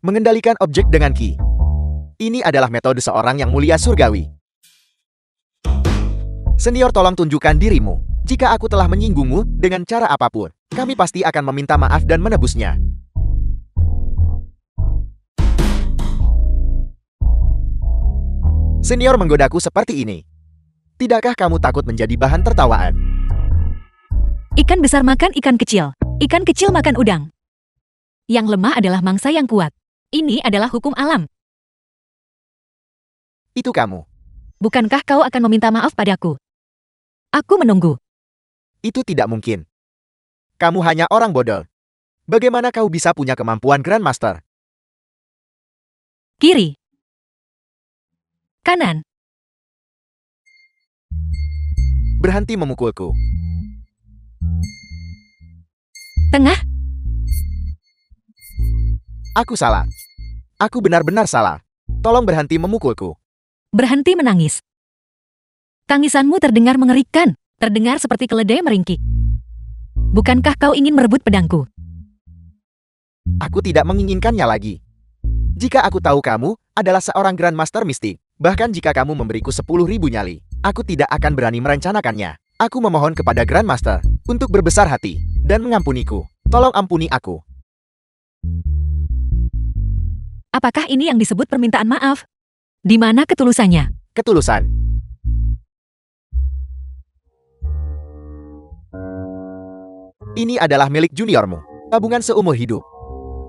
A: Mengendalikan objek dengan ki. Ini adalah metode seorang yang mulia surgawi. Senior, tolong tunjukkan dirimu. Jika aku telah menyinggungmu dengan cara apapun, kami pasti akan meminta maaf dan menebusnya. Senior menggodaku seperti ini. Tidakkah kamu takut menjadi bahan tertawaan?
C: Ikan besar makan ikan kecil. Ikan kecil makan udang. Yang lemah adalah mangsa yang kuat. Ini adalah hukum alam.
A: Itu kamu.
C: Bukankah kau akan meminta maaf padaku? Aku menunggu.
A: Itu tidak mungkin. Kamu hanya orang bodoh. Bagaimana kau bisa punya kemampuan Grandmaster?
C: Kiri. Kanan.
A: Berhenti memukulku.
C: Tengah.
A: Aku salah. Aku benar-benar salah. Tolong berhenti memukulku.
C: Berhenti menangis. Tangisanmu terdengar mengerikan. Terdengar seperti keledai meringkik. Bukankah kau ingin merebut pedangku?
A: Aku tidak menginginkannya lagi. Jika aku tahu kamu adalah seorang Grandmaster mistik, bahkan jika kamu memberiku 10.000 nyali, aku tidak akan berani merencanakannya. Aku memohon kepada Grandmaster untuk berbesar hati dan mengampuniku. Tolong ampuni aku.
C: Apakah ini yang disebut permintaan maaf? Di mana ketulusannya?
A: Ketulusan. Ini adalah milik juniormu. Tabungan seumur hidup.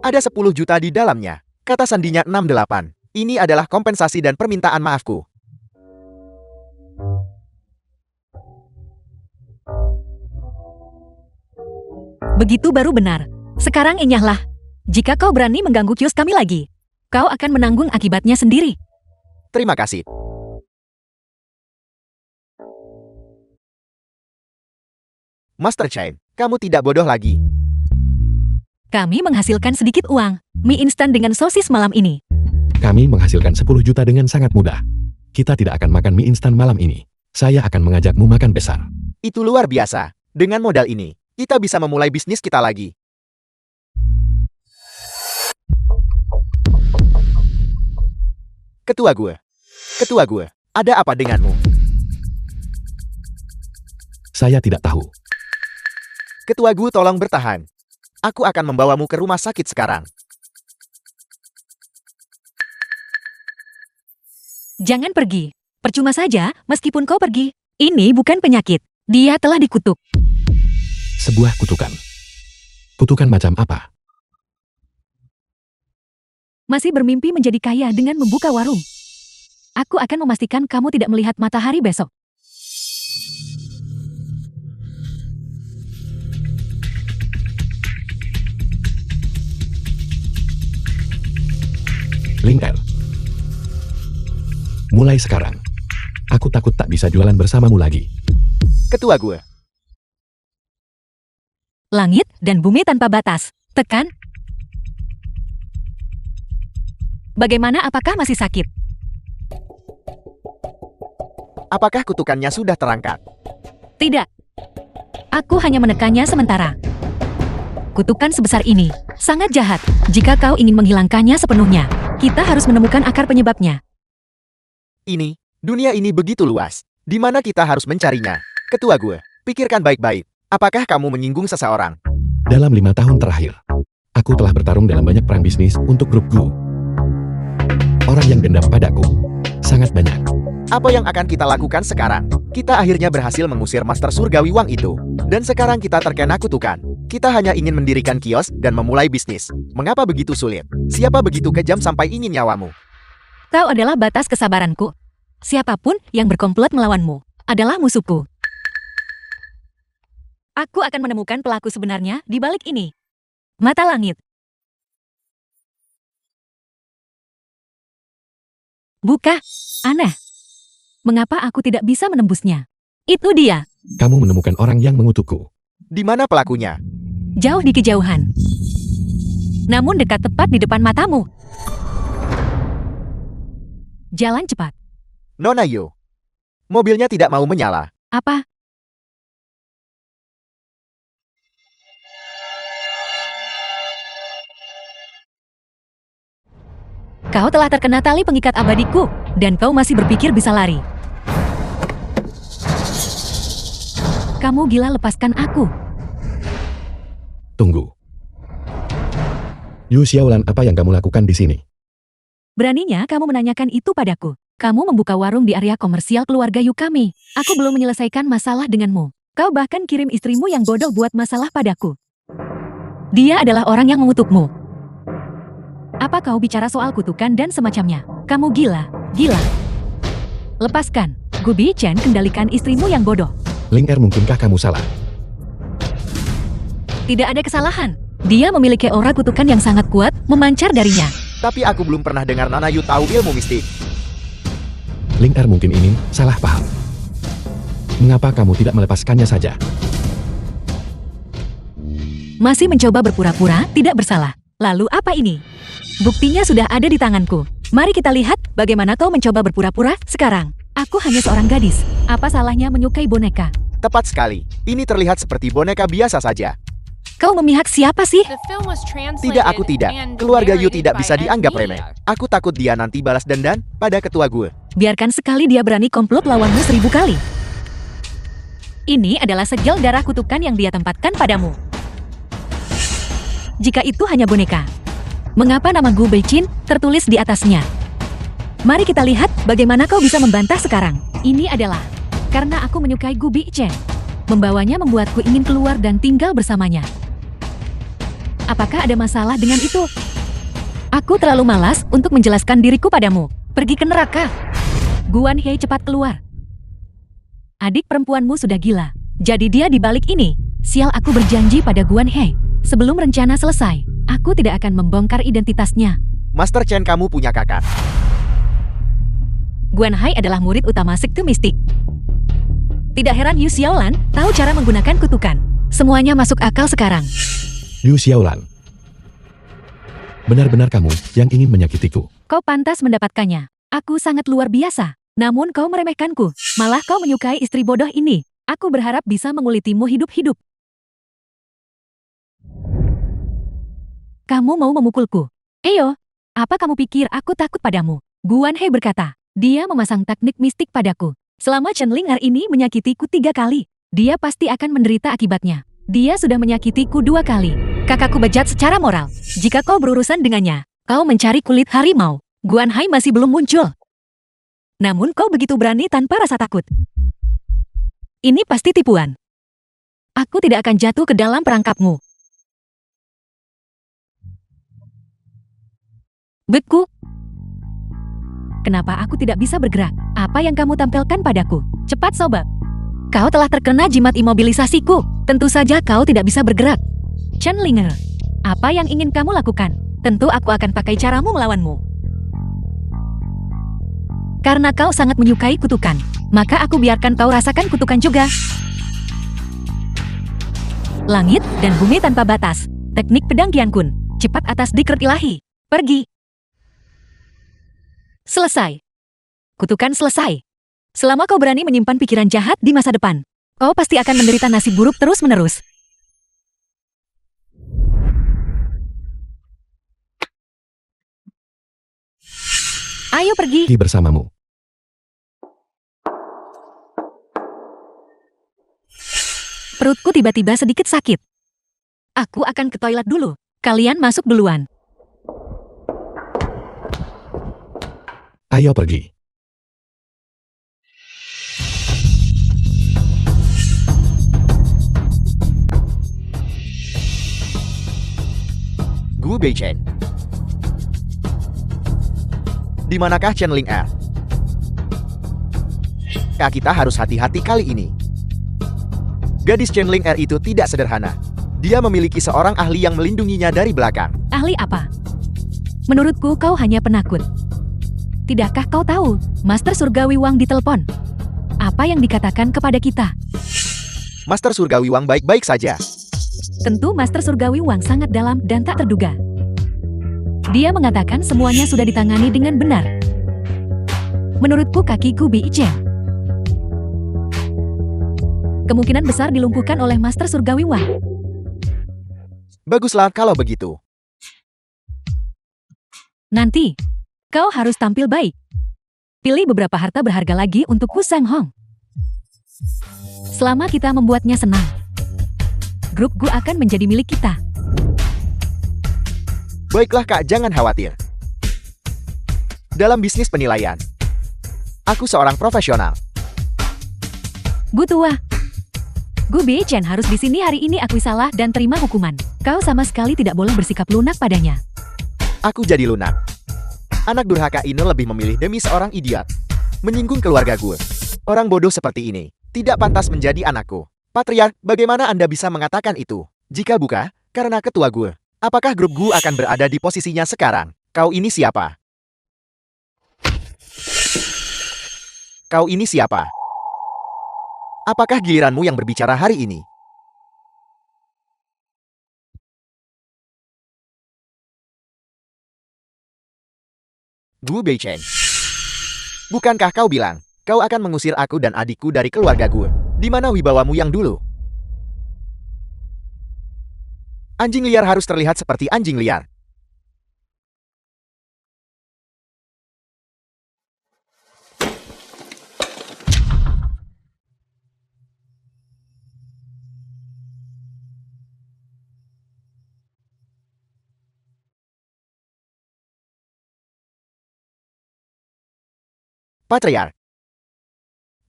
A: Ada 10 juta di dalamnya. Kata sandinya 68. Ini adalah kompensasi dan permintaan maafku.
C: Begitu baru benar. Sekarang enyahlah. Jika kau berani mengganggu kios kami lagi, kau akan menanggung akibatnya sendiri.
A: Terima kasih. Master Chain, kamu tidak bodoh lagi.
C: Kami menghasilkan sedikit uang. Mie instan dengan sosis malam ini.
B: Kami menghasilkan 10 juta dengan sangat mudah. Kita tidak akan makan mie instan malam ini. Saya akan mengajakmu makan besar.
A: Itu luar biasa. Dengan modal ini, kita bisa memulai bisnis kita lagi. Ketua gue, ada apa denganmu?
B: Saya tidak tahu.
A: Ketua gue, tolong bertahan. Aku akan membawamu ke rumah sakit sekarang.
C: Jangan pergi. Percuma saja, meskipun kau pergi. Ini bukan penyakit. Dia telah dikutuk.
B: Sebuah kutukan. Kutukan macam apa?
C: Masih bermimpi menjadi kaya dengan membuka warung. Aku akan memastikan kamu tidak melihat matahari besok.
B: Ling Er. Mulai sekarang, aku takut tak bisa jualan bersamamu lagi.
A: Ketua gue,
C: Langit dan bumi tanpa batas. Tekan. Bagaimana, apakah masih sakit?
A: apakah kutukannya sudah terangkat?
C: Tidak. Aku hanya menekannya sementara. Kutukan sebesar ini sangat jahat. Jika kau ingin menghilangkannya sepenuhnya, kita harus menemukan akar penyebabnya.
A: Dunia ini begitu luas. Di mana kita harus mencarinya? Ketua gue, pikirkan baik-baik. Apakah kamu menyinggung seseorang?
B: Dalam 5 tahun terakhir, aku telah bertarung dalam banyak perang bisnis untuk grup Gu. Orang yang dendam padaku sangat banyak.
A: Apa yang akan kita lakukan sekarang? Kita akhirnya berhasil mengusir Master Surgawi Wang itu. Dan sekarang kita terkena kutukan. Kita hanya ingin mendirikan kios dan memulai bisnis. Mengapa begitu sulit? Siapa begitu kejam sampai ingin nyawamu?
C: Kau adalah batas kesabaranku. Siapapun yang berkomplot melawanmu adalah musuhku. Aku akan menemukan pelaku sebenarnya di balik ini. Mata langit. Buka. Aneh. Mengapa aku tidak bisa menembusnya? Itu dia.
B: Kamu menemukan orang yang mengutukku.
A: Di mana pelakunya?
C: Jauh di kejauhan. Namun dekat tepat di depan matamu. Jalan cepat.
A: Nona Yu. Mobilnya tidak mau menyala.
C: Apa? Kau telah terkena tali pengikat abadiku, dan kau masih berpikir bisa lari. Kamu gila, lepaskan aku.
B: Tunggu. Yu Xiaolan, apa yang kamu lakukan di sini?
C: Beraninya kamu menanyakan itu padaku. Kamu membuka warung di area komersial keluarga Yu kami. Aku belum menyelesaikan masalah denganmu. Kau bahkan kirim istrimu yang bodoh buat masalah padaku. Dia adalah orang yang mengutukmu. Apa kau bicara soal kutukan dan semacamnya? Kamu gila, gila. Lepaskan. Gubi Chen, kendalikan istrimu yang bodoh.
B: Ling Er, mungkinkah kamu salah?
C: Tidak ada kesalahan. Dia memiliki aura kutukan yang sangat kuat, memancar darinya.
A: Tapi aku belum pernah dengar Nona Yu tahu ilmu mistik.
B: Ling Er mungkin ini salah paham. Mengapa kamu tidak melepaskannya saja?
C: Masih mencoba berpura-pura tidak bersalah. Lalu apa ini? Buktinya sudah ada di tanganku. Mari kita lihat bagaimana kau mencoba berpura-pura sekarang. Aku hanya seorang gadis. Apa salahnya menyukai boneka?
A: Tepat sekali. Ini terlihat seperti boneka biasa saja.
C: Kau memihak siapa sih?
D: The film was translated
A: Tidak, aku tidak.
D: and
A: Keluarga Yu
D: narrated
A: tidak
D: by
A: bisa
D: M
A: dianggap
D: Media.
A: remeh. Aku takut dia nanti balas dendam pada ketua gue.
C: Biarkan sekali dia berani komplot lawanmu 1000 kali. Ini adalah segel darah kutukan yang dia tempatkan padamu. Jika itu hanya boneka, mengapa nama Gu Beichin tertulis di atasnya? Mari kita lihat bagaimana kau bisa membantah sekarang. Ini adalah karena aku menyukai Gu Beichen. Membawanya membuatku ingin keluar dan tinggal bersamanya. Apakah ada masalah dengan itu? Aku terlalu malas untuk menjelaskan diriku padamu. Pergi ke neraka. Guan Hei, cepat keluar. Adik perempuanmu sudah gila. Jadi dia di balik ini. Sial, aku berjanji pada Guan Hei. Sebelum rencana selesai, aku tidak akan membongkar identitasnya.
A: Master Chen, kamu punya kakak.
C: Guan Hei adalah murid utama sekte mistik. Tidak heran Yu Xiaolan tahu cara menggunakan kutukan. Semuanya masuk akal sekarang.
B: Yu Xiaolan. Benar-benar kamu yang ingin menyakitiku.
C: Kau pantas mendapatkannya. Aku sangat luar biasa. Namun kau meremehkanku. Malah kau menyukai istri bodoh ini. Aku berharap bisa mengulitimu hidup-hidup. Kamu mau memukulku? Eyo, apa kamu pikir aku takut padamu? Guan Hei berkata. Dia memasang teknik mistik padaku. Selama Chen Ling Er ini menyakitiku 3 kali, dia pasti akan menderita akibatnya. Dia sudah menyakitiku 2 kali. Kakakku bejat secara moral. Jika kau berurusan dengannya, kau mencari kulit harimau. Guan Hei masih belum muncul. Namun kau begitu berani tanpa rasa takut. Ini pasti tipuan. Aku tidak akan jatuh ke dalam perangkapmu. Beku. Kenapa aku tidak bisa bergerak? Apa yang kamu tampilkan padaku? Cepat sobat. Kau telah terkena jimat imobilisasiku. Tentu saja kau tidak bisa bergerak. Chen Linger, apa yang ingin kamu lakukan? Tentu aku akan pakai caramu melawanmu. Karena kau sangat menyukai kutukan, maka aku biarkan kau rasakan kutukan juga. Langit dan bumi tanpa batas. Teknik pedang Qiankun. Cepat atas dikret ilahi. Pergi. Selesai. Kutukan selesai. Selama kau berani menyimpan pikiran jahat di masa depan, kau pasti akan menderita nasib buruk terus-menerus. Ayo pergi.
B: Pergi bersamamu.
C: Perutku tiba-tiba sedikit sakit. Aku akan ke toilet dulu. Kalian masuk duluan.
B: Ayo pergi.
A: Gu Beichen. Di manakah channeling R? Kita harus hati-hati kali ini. Gadis channeling R itu tidak sederhana. Dia memiliki seorang ahli yang melindunginya dari belakang.
C: Ahli apa? Menurutku kau hanya penakut. Tidakkah kau tahu, Master Surgawi Wang ditelepon? Apa yang dikatakan kepada kita?
A: Master Surgawi Wang baik-baik saja.
C: Tentu Master Surgawi Wang sangat dalam dan tak terduga. Dia mengatakan semuanya sudah ditangani dengan benar. Menurutku kaki Gu Beichen kemungkinan besar dilumpuhkan oleh Master Surgawi Wang.
A: Baguslah kalau begitu.
C: Nanti, kau harus tampil baik. Pilih beberapa harta berharga lagi untuk Wu Sang Hong. Selama kita membuatnya senang, grup Gu akan menjadi milik kita.
A: Baiklah Kak, jangan khawatir. Dalam bisnis penilaian, aku seorang profesional.
C: Gu tua. Gu Beichen harus di sini hari ini, akui salah dan terima hukuman. Kau sama sekali tidak boleh bersikap lunak padanya.
A: Aku jadi lunak. Anak durhaka ini lebih memilih demi seorang idiot. Menyinggung keluarga gue. Orang bodoh seperti ini tidak pantas menjadi anakku. Patriark, bagaimana Anda bisa mengatakan itu? Jika bukan karena ketua gue, apakah grup gue akan berada di posisinya sekarang? Kau ini siapa? Kau ini siapa? Apakah giliranmu yang berbicara hari ini? Gu Beichen. Bukankah kau bilang, kau akan mengusir aku dan adikku dari keluarga gue? Di mana wibawamu yang dulu? Anjing liar harus terlihat seperti anjing liar. Patriark.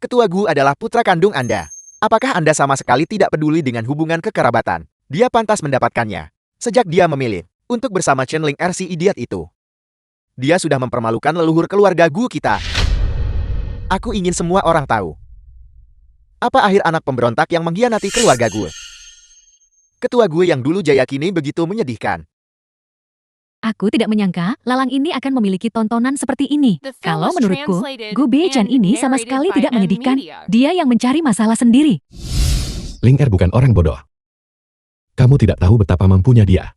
A: Ketua Gu adalah putra kandung Anda. Apakah Anda sama sekali tidak peduli dengan hubungan kekerabatan? Dia pantas mendapatkannya. Sejak dia memilih untuk bersama channeling RC idiot itu. Dia sudah mempermalukan leluhur keluarga Gu kita. Aku ingin semua orang tahu. Apa akhir anak pemberontak yang mengkhianati keluarga gue? Ketua gue yang dulu jaya kini begitu menyedihkan.
C: Aku tidak menyangka Lalang ini akan memiliki tontonan seperti ini.
D: The film
C: Kalau
D: was
C: menurutku,
D: translated
C: Gu Beichen
D: and
C: ini sama
D: narrated
C: sekali
D: by
C: tidak
D: M
C: menyedihkan.
D: Media.
C: Dia yang mencari masalah sendiri.
B: Ling Er bukan orang bodoh. Kamu tidak tahu betapa mampunya dia.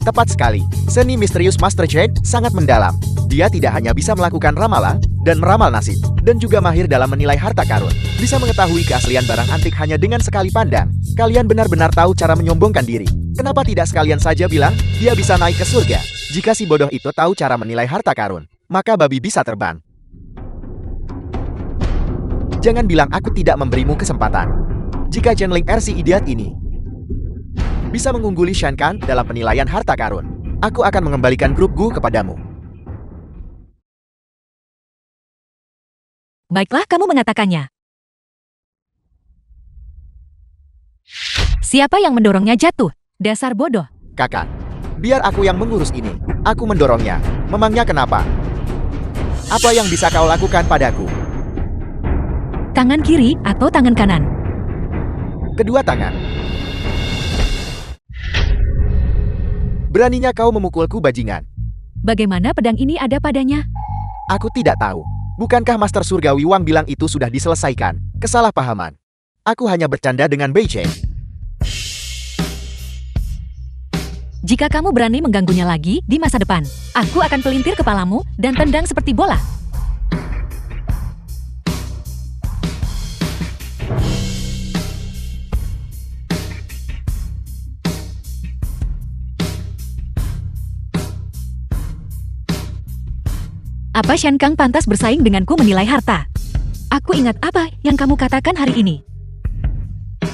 A: Tepat sekali. Seni misterius Master Chen sangat mendalam. Dia tidak hanya bisa melakukan ramalan dan meramal nasib, dan juga mahir dalam menilai harta karun. Bisa mengetahui keaslian barang antik hanya dengan sekali pandang. Kalian benar-benar tahu cara menyombongkan diri. Kenapa tidak sekalian saja bilang, dia bisa naik ke surga? Jika si bodoh itu tahu cara menilai harta karun, maka babi bisa terbang. Jangan bilang aku tidak memberimu kesempatan. Jika channeling RC idiot ini bisa mengungguli Shan Kan dalam penilaian harta karun, aku akan mengembalikan grup Gu kepadamu.
C: Baiklah kamu mengatakannya. Siapa yang mendorongnya jatuh? Dasar bodoh.
A: Kakak, biar aku yang mengurus ini. Aku mendorongnya. Memangnya kenapa? Apa yang bisa kau lakukan padaku?
C: Tangan kiri atau tangan kanan?
A: Kedua tangan. Beraninya kau memukulku bajingan.
C: Bagaimana pedang ini ada padanya?
A: Aku tidak tahu. Bukankah Master Surgawi Wang bilang itu sudah diselesaikan? Kesalahpahaman. Aku hanya bercanda dengan Beichen.
C: Jika kamu berani mengganggunya lagi di masa depan, aku akan pelintir kepalamu dan tendang seperti bola. Apa Shan Kang pantas bersaing denganku menilai harta? Aku ingat apa yang kamu katakan hari ini.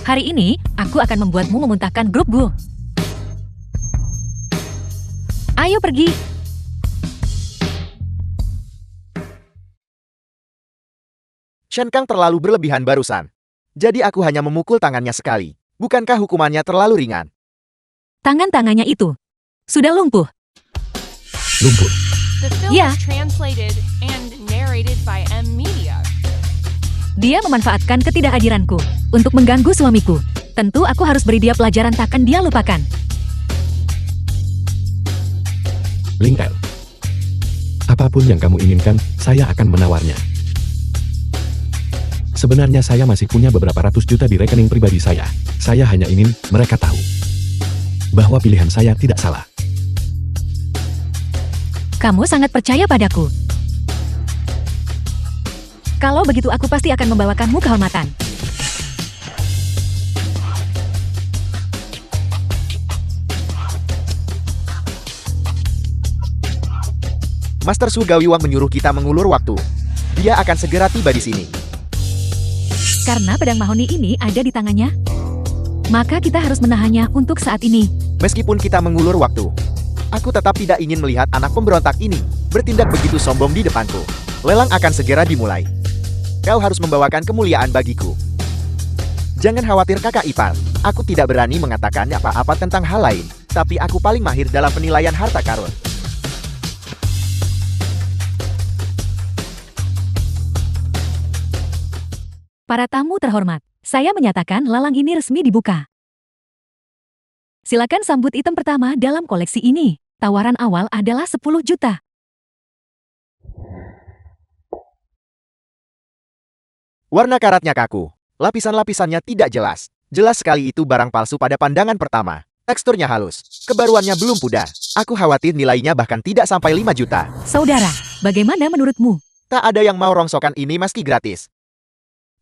C: Hari ini, aku akan membuatmu memuntahkan grup Gu. Ayo pergi.
A: Shen Kang terlalu berlebihan barusan. Jadi aku hanya memukul tangannya sekali. Bukankah hukumannya terlalu ringan?
C: Tangan-tangannya itu sudah lumpuh.
B: Lumpuh.
D: The film
C: Yeah.
D: is translated and narrated by M Media.
C: Dia memanfaatkan ketidakhadiranku untuk mengganggu suamiku. Tentu aku harus beri dia pelajaran takkan dia lupakan.
B: Ling Er. Apapun yang kamu inginkan, saya akan menawarnya. Sebenarnya saya masih punya beberapa ratus juta di rekening pribadi saya. Saya hanya ingin mereka tahu bahwa pilihan saya tidak salah.
C: Kamu sangat percaya padaku. Kalau begitu aku pasti akan membawakanmu kehormatan.
A: Master Su Gaoyuang menyuruh kita mengulur waktu. Dia akan segera tiba di sini.
C: Karena pedang mahoni ini ada di tangannya, maka kita harus menahannya untuk saat ini.
A: Meskipun kita mengulur waktu, aku tetap tidak ingin melihat anak pemberontak ini bertindak begitu sombong di depanku. Lelang akan segera dimulai. Kau harus membawakan kemuliaan bagiku. Jangan khawatir kakak ipar, aku tidak berani mengatakan apa-apa tentang hal lain, tapi aku paling mahir dalam penilaian harta karun.
C: Para tamu terhormat, saya menyatakan lelang ini resmi dibuka. Silakan sambut item pertama dalam koleksi ini. Tawaran awal adalah 10 juta.
A: Warna karatnya kaku, lapisan-lapisannya tidak jelas. Jelas sekali itu barang palsu pada pandangan pertama. Teksturnya halus, kebaruannya belum pudar. Aku khawatir nilainya bahkan tidak sampai 5 juta.
C: Saudara, bagaimana menurutmu?
A: Tak ada yang mau rongsokan ini meski gratis.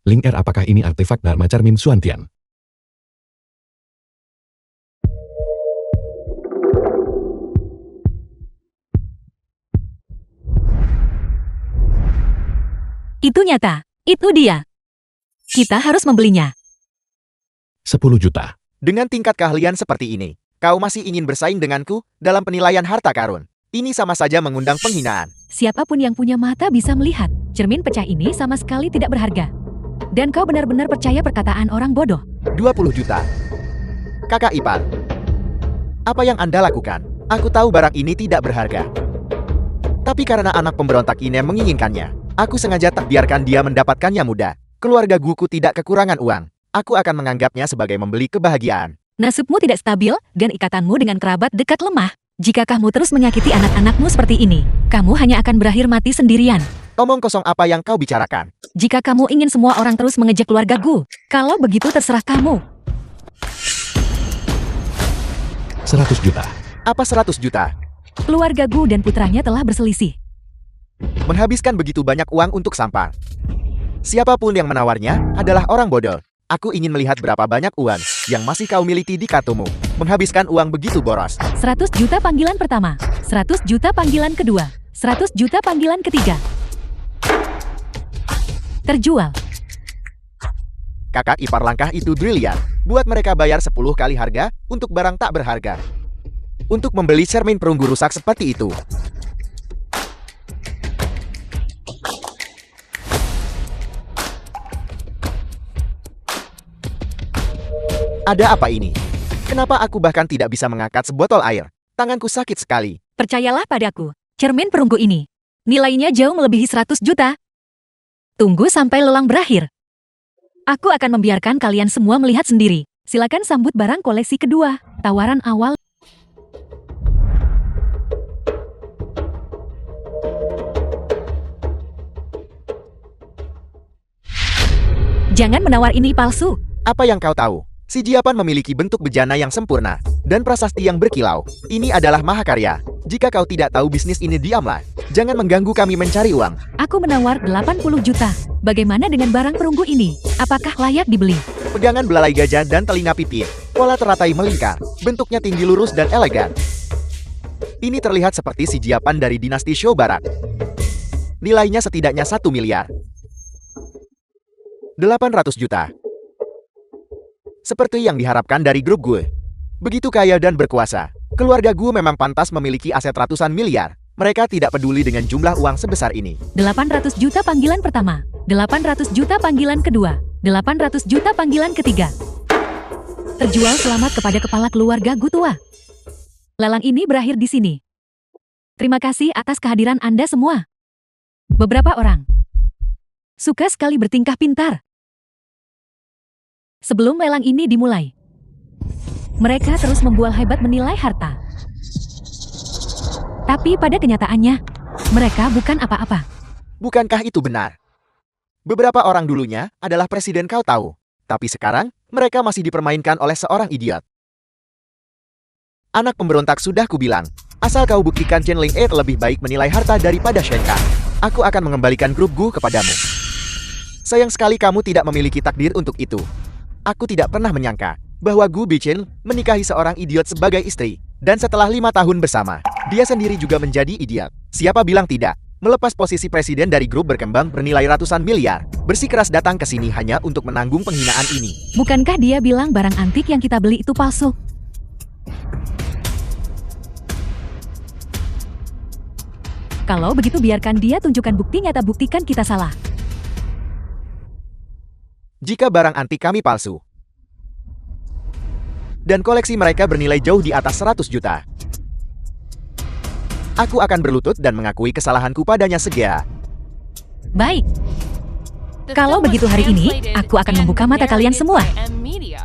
B: Ling Er, apakah ini artefak Dharma Cermin Xuantian?
C: Itu nyata. Itu dia. Kita harus membelinya.
B: 10 juta.
A: Dengan tingkat keahlian seperti ini, kau masih ingin bersaing denganku dalam penilaian harta karun. Ini sama saja mengundang penghinaan.
C: Siapapun yang punya mata bisa melihat. Cermin pecah ini sama sekali tidak berharga. Dan kau benar-benar percaya perkataan orang bodoh.
A: 20 juta. Kakak ipar, apa yang Anda lakukan? Aku tahu barang ini tidak berharga. Tapi karena anak pemberontak ini menginginkannya, aku sengaja tak biarkan dia mendapatkannya mudah. Keluarga Guku tidak kekurangan uang. Aku akan menganggapnya sebagai membeli kebahagiaan.
C: Nasibmu tidak stabil dan ikatanmu dengan kerabat dekat lemah. Jika kamu terus menyakiti anak-anakmu seperti ini, kamu hanya akan berakhir mati sendirian.
A: Omong kosong apa yang kau bicarakan?
C: Jika kamu ingin semua orang terus mengejek keluarga Gu, kalau begitu terserah kamu.
B: 100 juta.
A: Apa 100 juta?
C: Keluarga Gu dan putranya telah berselisih.
A: Menghabiskan begitu banyak uang untuk sampah. Siapapun yang menawarnya adalah orang bodoh. Aku ingin melihat berapa banyak uang yang masih kau miliki di kartumu. Menghabiskan uang begitu boros.
C: 100 juta panggilan pertama, 100 juta panggilan kedua, 100 juta panggilan ketiga. Terjual.
A: Kakak ipar langkah itu brilian. Buat mereka bayar 10 kali harga untuk barang tak berharga. Untuk membeli cermin perunggu rusak seperti itu. Ada apa ini? Kenapa aku bahkan tidak bisa mengangkat sebotol air? Tanganku sakit sekali.
C: Percayalah padaku, cermin perunggu ini nilainya jauh melebihi 100 juta. Tunggu sampai lelang berakhir. Aku akan membiarkan kalian semua melihat sendiri. Silakan sambut barang koleksi kedua. Tawaran awal. Jangan menawar ini palsu.
A: Apa yang kau tahu? Si Jiapan memiliki bentuk bejana yang sempurna dan prasasti yang berkilau. Ini adalah mahakarya. Jika kau tidak tahu bisnis ini, diamlah. Jangan mengganggu kami mencari uang.
C: Aku menawar 80 juta. Bagaimana dengan barang perunggu ini? Apakah layak dibeli?
A: Pegangan belalai gajah dan telinga pipit. Pola teratai melingkar. Bentuknya tinggi lurus dan elegan. Ini terlihat seperti si Jiapan dari dinasti Shou Barat. Nilainya setidaknya 1 miliar. 800 juta. Seperti yang diharapkan dari grup gue. Begitu kaya dan berkuasa, keluarga gue memang pantas memiliki aset ratusan miliar. Mereka tidak peduli dengan jumlah uang sebesar ini.
C: 800 juta panggilan pertama, 800 juta panggilan kedua, 800 juta panggilan ketiga. Terjual selamat kepada kepala keluarga gue tua. Lelang ini berakhir di sini. Terima kasih atas kehadiran Anda semua. Beberapa orang suka sekali bertingkah pintar. Sebelum lelang ini dimulai, mereka terus membual hebat menilai harta. Tapi pada kenyataannya, mereka bukan apa-apa.
A: Bukankah itu benar? Beberapa orang dulunya adalah presiden kau tahu. Tapi sekarang, mereka masih dipermainkan oleh seorang idiot. Anak pemberontak sudah kubilang, asal kau buktikan Chen Ling lebih baik menilai harta daripada Shen Kang, aku akan mengembalikan grup Gu kepadamu. Sayang sekali kamu tidak memiliki takdir untuk itu. Aku tidak pernah menyangka bahwa Gu Bichen menikahi seorang idiot sebagai istri, dan setelah 5 tahun bersama, dia sendiri juga menjadi idiot. Siapa bilang tidak? Melepas posisi presiden dari grup berkembang bernilai ratusan miliar, bersikeras datang ke sini hanya untuk menanggung penghinaan ini.
C: Bukankah dia bilang barang antik yang kita beli itu palsu? Kalau begitu biarkan dia tunjukkan bukti nyata, buktikan kita salah.
A: Jika barang antik kami palsu, dan koleksi mereka bernilai jauh di atas 100 juta, aku akan berlutut dan mengakui kesalahanku padanya segera.
C: Baik.
D: The
C: Kalau
D: film was
C: begitu hari ini,
D: translated
C: aku akan
D: and
C: membuka mata kalian
D: narrated
C: semua.
D: by M Media.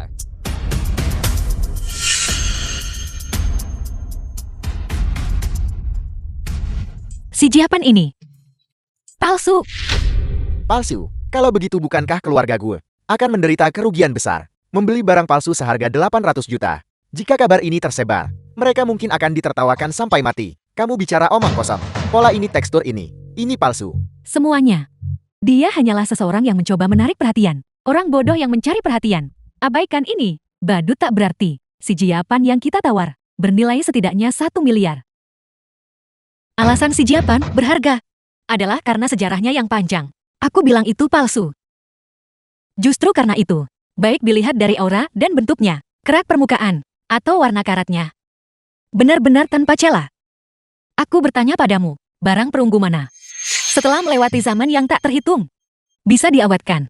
C: Si Jiapan ini palsu.
A: Palsu? Kalau begitu bukankah keluarga gue akan menderita kerugian besar membeli barang palsu seharga 800 juta? Jika kabar ini tersebar, mereka mungkin akan ditertawakan sampai mati. Kamu bicara omong kosong. Pola ini, tekstur ini palsu.
C: Semuanya. Dia hanyalah seseorang yang mencoba menarik perhatian. Orang bodoh yang mencari perhatian. Abaikan ini. Badut tak berarti. Si Jiapan yang kita tawar bernilai setidaknya 1 miliar. Alasan si Jiapan berharga adalah karena sejarahnya yang panjang. Aku bilang itu palsu. Justru karena itu, baik dilihat dari aura dan bentuknya, kerak permukaan, atau warna karatnya. Benar-benar tanpa celah. Aku bertanya padamu, barang perunggu mana? Setelah melewati zaman yang tak terhitung, bisa diawetkan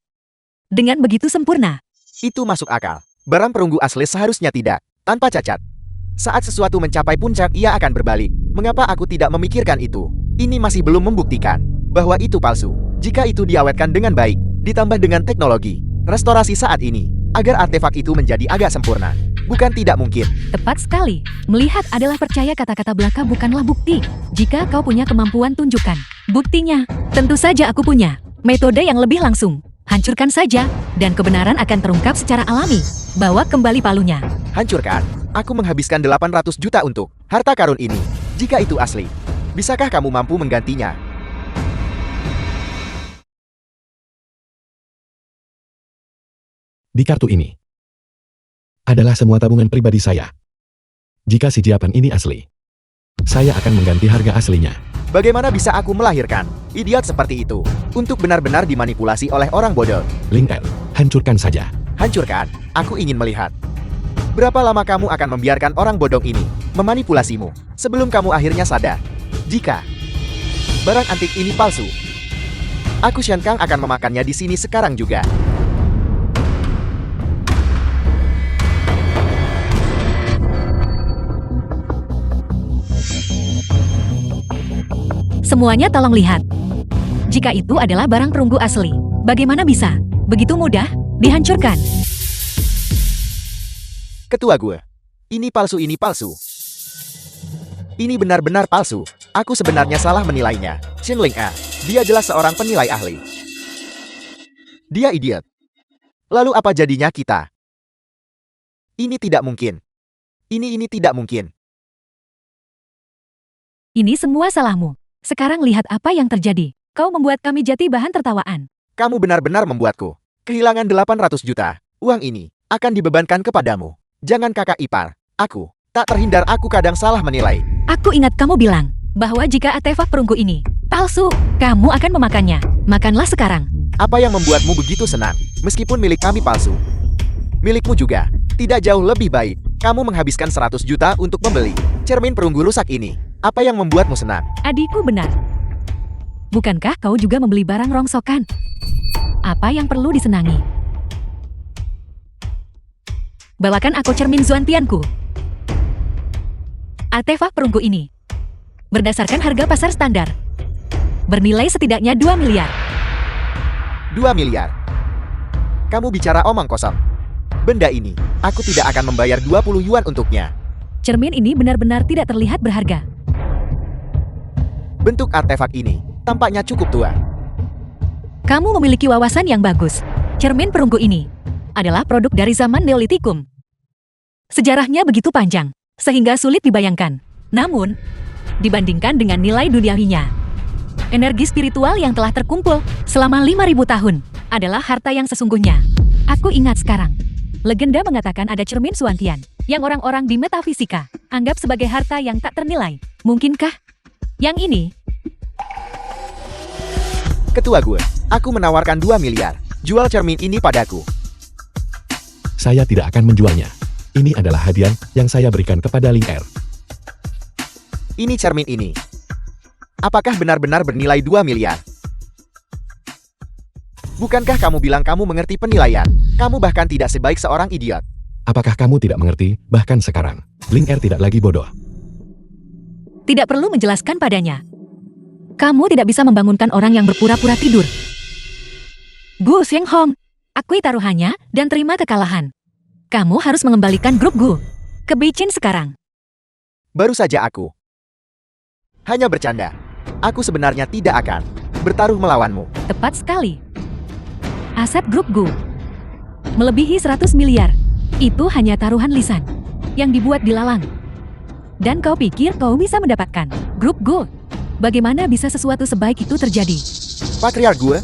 C: dengan begitu sempurna.
A: Itu masuk akal. Barang perunggu asli seharusnya tidak, tanpa cacat. Saat sesuatu mencapai puncak, ia akan berbalik. Mengapa aku tidak memikirkan itu? Ini masih belum membuktikan bahwa itu palsu. Jika itu diawetkan dengan baik, ditambah dengan teknologi restorasi saat ini, agar artefak itu menjadi agak sempurna, bukan tidak mungkin.
C: Tepat sekali. Melihat adalah percaya, kata-kata belaka bukanlah bukti. Jika kau punya kemampuan, tunjukkan buktinya. Tentu saja aku punya metode yang lebih langsung. Hancurkan saja, dan kebenaran akan terungkap secara alami. Bawa kembali palunya.
A: Hancurkan. Aku menghabiskan 800 juta untuk harta karun ini. Jika itu asli, bisakah kamu mampu menggantinya?
B: Di kartu ini adalah semua tabungan pribadi saya. Jika si Jiapan ini asli, saya akan mengganti harga aslinya.
A: Bagaimana bisa aku melahirkan idiot seperti itu untuk benar-benar dimanipulasi oleh orang bodoh?
B: Ling Er, hancurkan saja.
A: Hancurkan. Aku ingin melihat. Berapa lama kamu akan membiarkan orang bodoh ini memanipulasimu sebelum kamu akhirnya sadar? Jika barang antik ini palsu, aku Shen Kang akan memakannya di sini sekarang juga.
C: Semuanya tolong lihat. Jika itu adalah barang perunggu asli, bagaimana bisa begitu mudah dihancurkan?
A: Ketua gue, ini palsu, ini palsu. Ini benar-benar palsu. Aku sebenarnya salah menilainya. Chen Ling dia jelas seorang penilai ahli. Dia idiot. Lalu apa jadinya kita? Ini tidak mungkin. Ini tidak mungkin.
C: Ini semua salahmu. Sekarang lihat apa yang terjadi. Kau membuat kami jati bahan tertawaan.
A: Kamu benar-benar membuatku kehilangan 800 juta. Uang ini akan dibebankan kepadamu. Jangan kakak ipar. Aku tak terhindar, aku kadang salah menilai.
C: Aku ingat kamu bilang bahwa jika artefak perunggu ini palsu, kamu akan memakannya. Makanlah sekarang.
A: Apa yang membuatmu begitu senang, meskipun milik kami palsu? Milikmu juga. Tidak jauh lebih baik. Kamu menghabiskan 100 juta untuk membeli cermin perunggu rusak ini. Apa yang membuatmu senang?
C: Adikku benar. Bukankah kau juga membeli barang rongsokan? Apa yang perlu disenangi? Bawakan aku cermin Zuantianku. Artefak perunggu ini berdasarkan harga pasar standar bernilai setidaknya 2 miliar.
A: 2 miliar. Kamu bicara omong kosong. Benda ini, aku tidak akan membayar 20 yuan untuknya.
C: Cermin ini benar-benar tidak terlihat berharga.
A: Bentuk artefak ini tampaknya cukup tua.
C: Kamu memiliki wawasan yang bagus. Cermin perunggu ini adalah produk dari zaman Neolitikum. Sejarahnya begitu panjang, sehingga sulit dibayangkan. Namun, dibandingkan dengan nilai duniawinya, energi spiritual yang telah terkumpul selama 5.000 tahun adalah harta yang sesungguhnya. Aku ingat sekarang. Legenda mengatakan ada cermin Zuantian yang orang-orang di metafisika anggap sebagai harta yang tak ternilai. Mungkinkah yang ini?
A: Ketua gue, aku menawarkan 2 miliar. Jual cermin ini padaku.
B: Saya tidak akan menjualnya. Ini adalah hadiah yang saya berikan kepada Ling Er.
A: Ini cermin ini. Apakah benar-benar bernilai 2 miliar? Bukankah kamu bilang kamu mengerti penilaian? Kamu bahkan tidak sebaik seorang idiot.
B: Apakah kamu tidak mengerti, bahkan sekarang, Ling Er tidak lagi bodoh.
C: Tidak perlu menjelaskan padanya. Kamu tidak bisa membangunkan orang yang berpura-pura tidur. Gu Shenghong, akui taruhannya dan terima kekalahan. Kamu harus mengembalikan grup Gu ke Beijing sekarang.
A: Baru saja aku hanya bercanda. Aku sebenarnya tidak akan bertaruh melawanmu.
C: Tepat sekali. Aset grup Gu melebihi 100 miliar. Itu hanya taruhan lisan yang dibuat di lalang. Dan kau pikir kau bisa mendapatkan grup Gu? Bagaimana bisa sesuatu sebaik itu terjadi?
A: Patriark gue,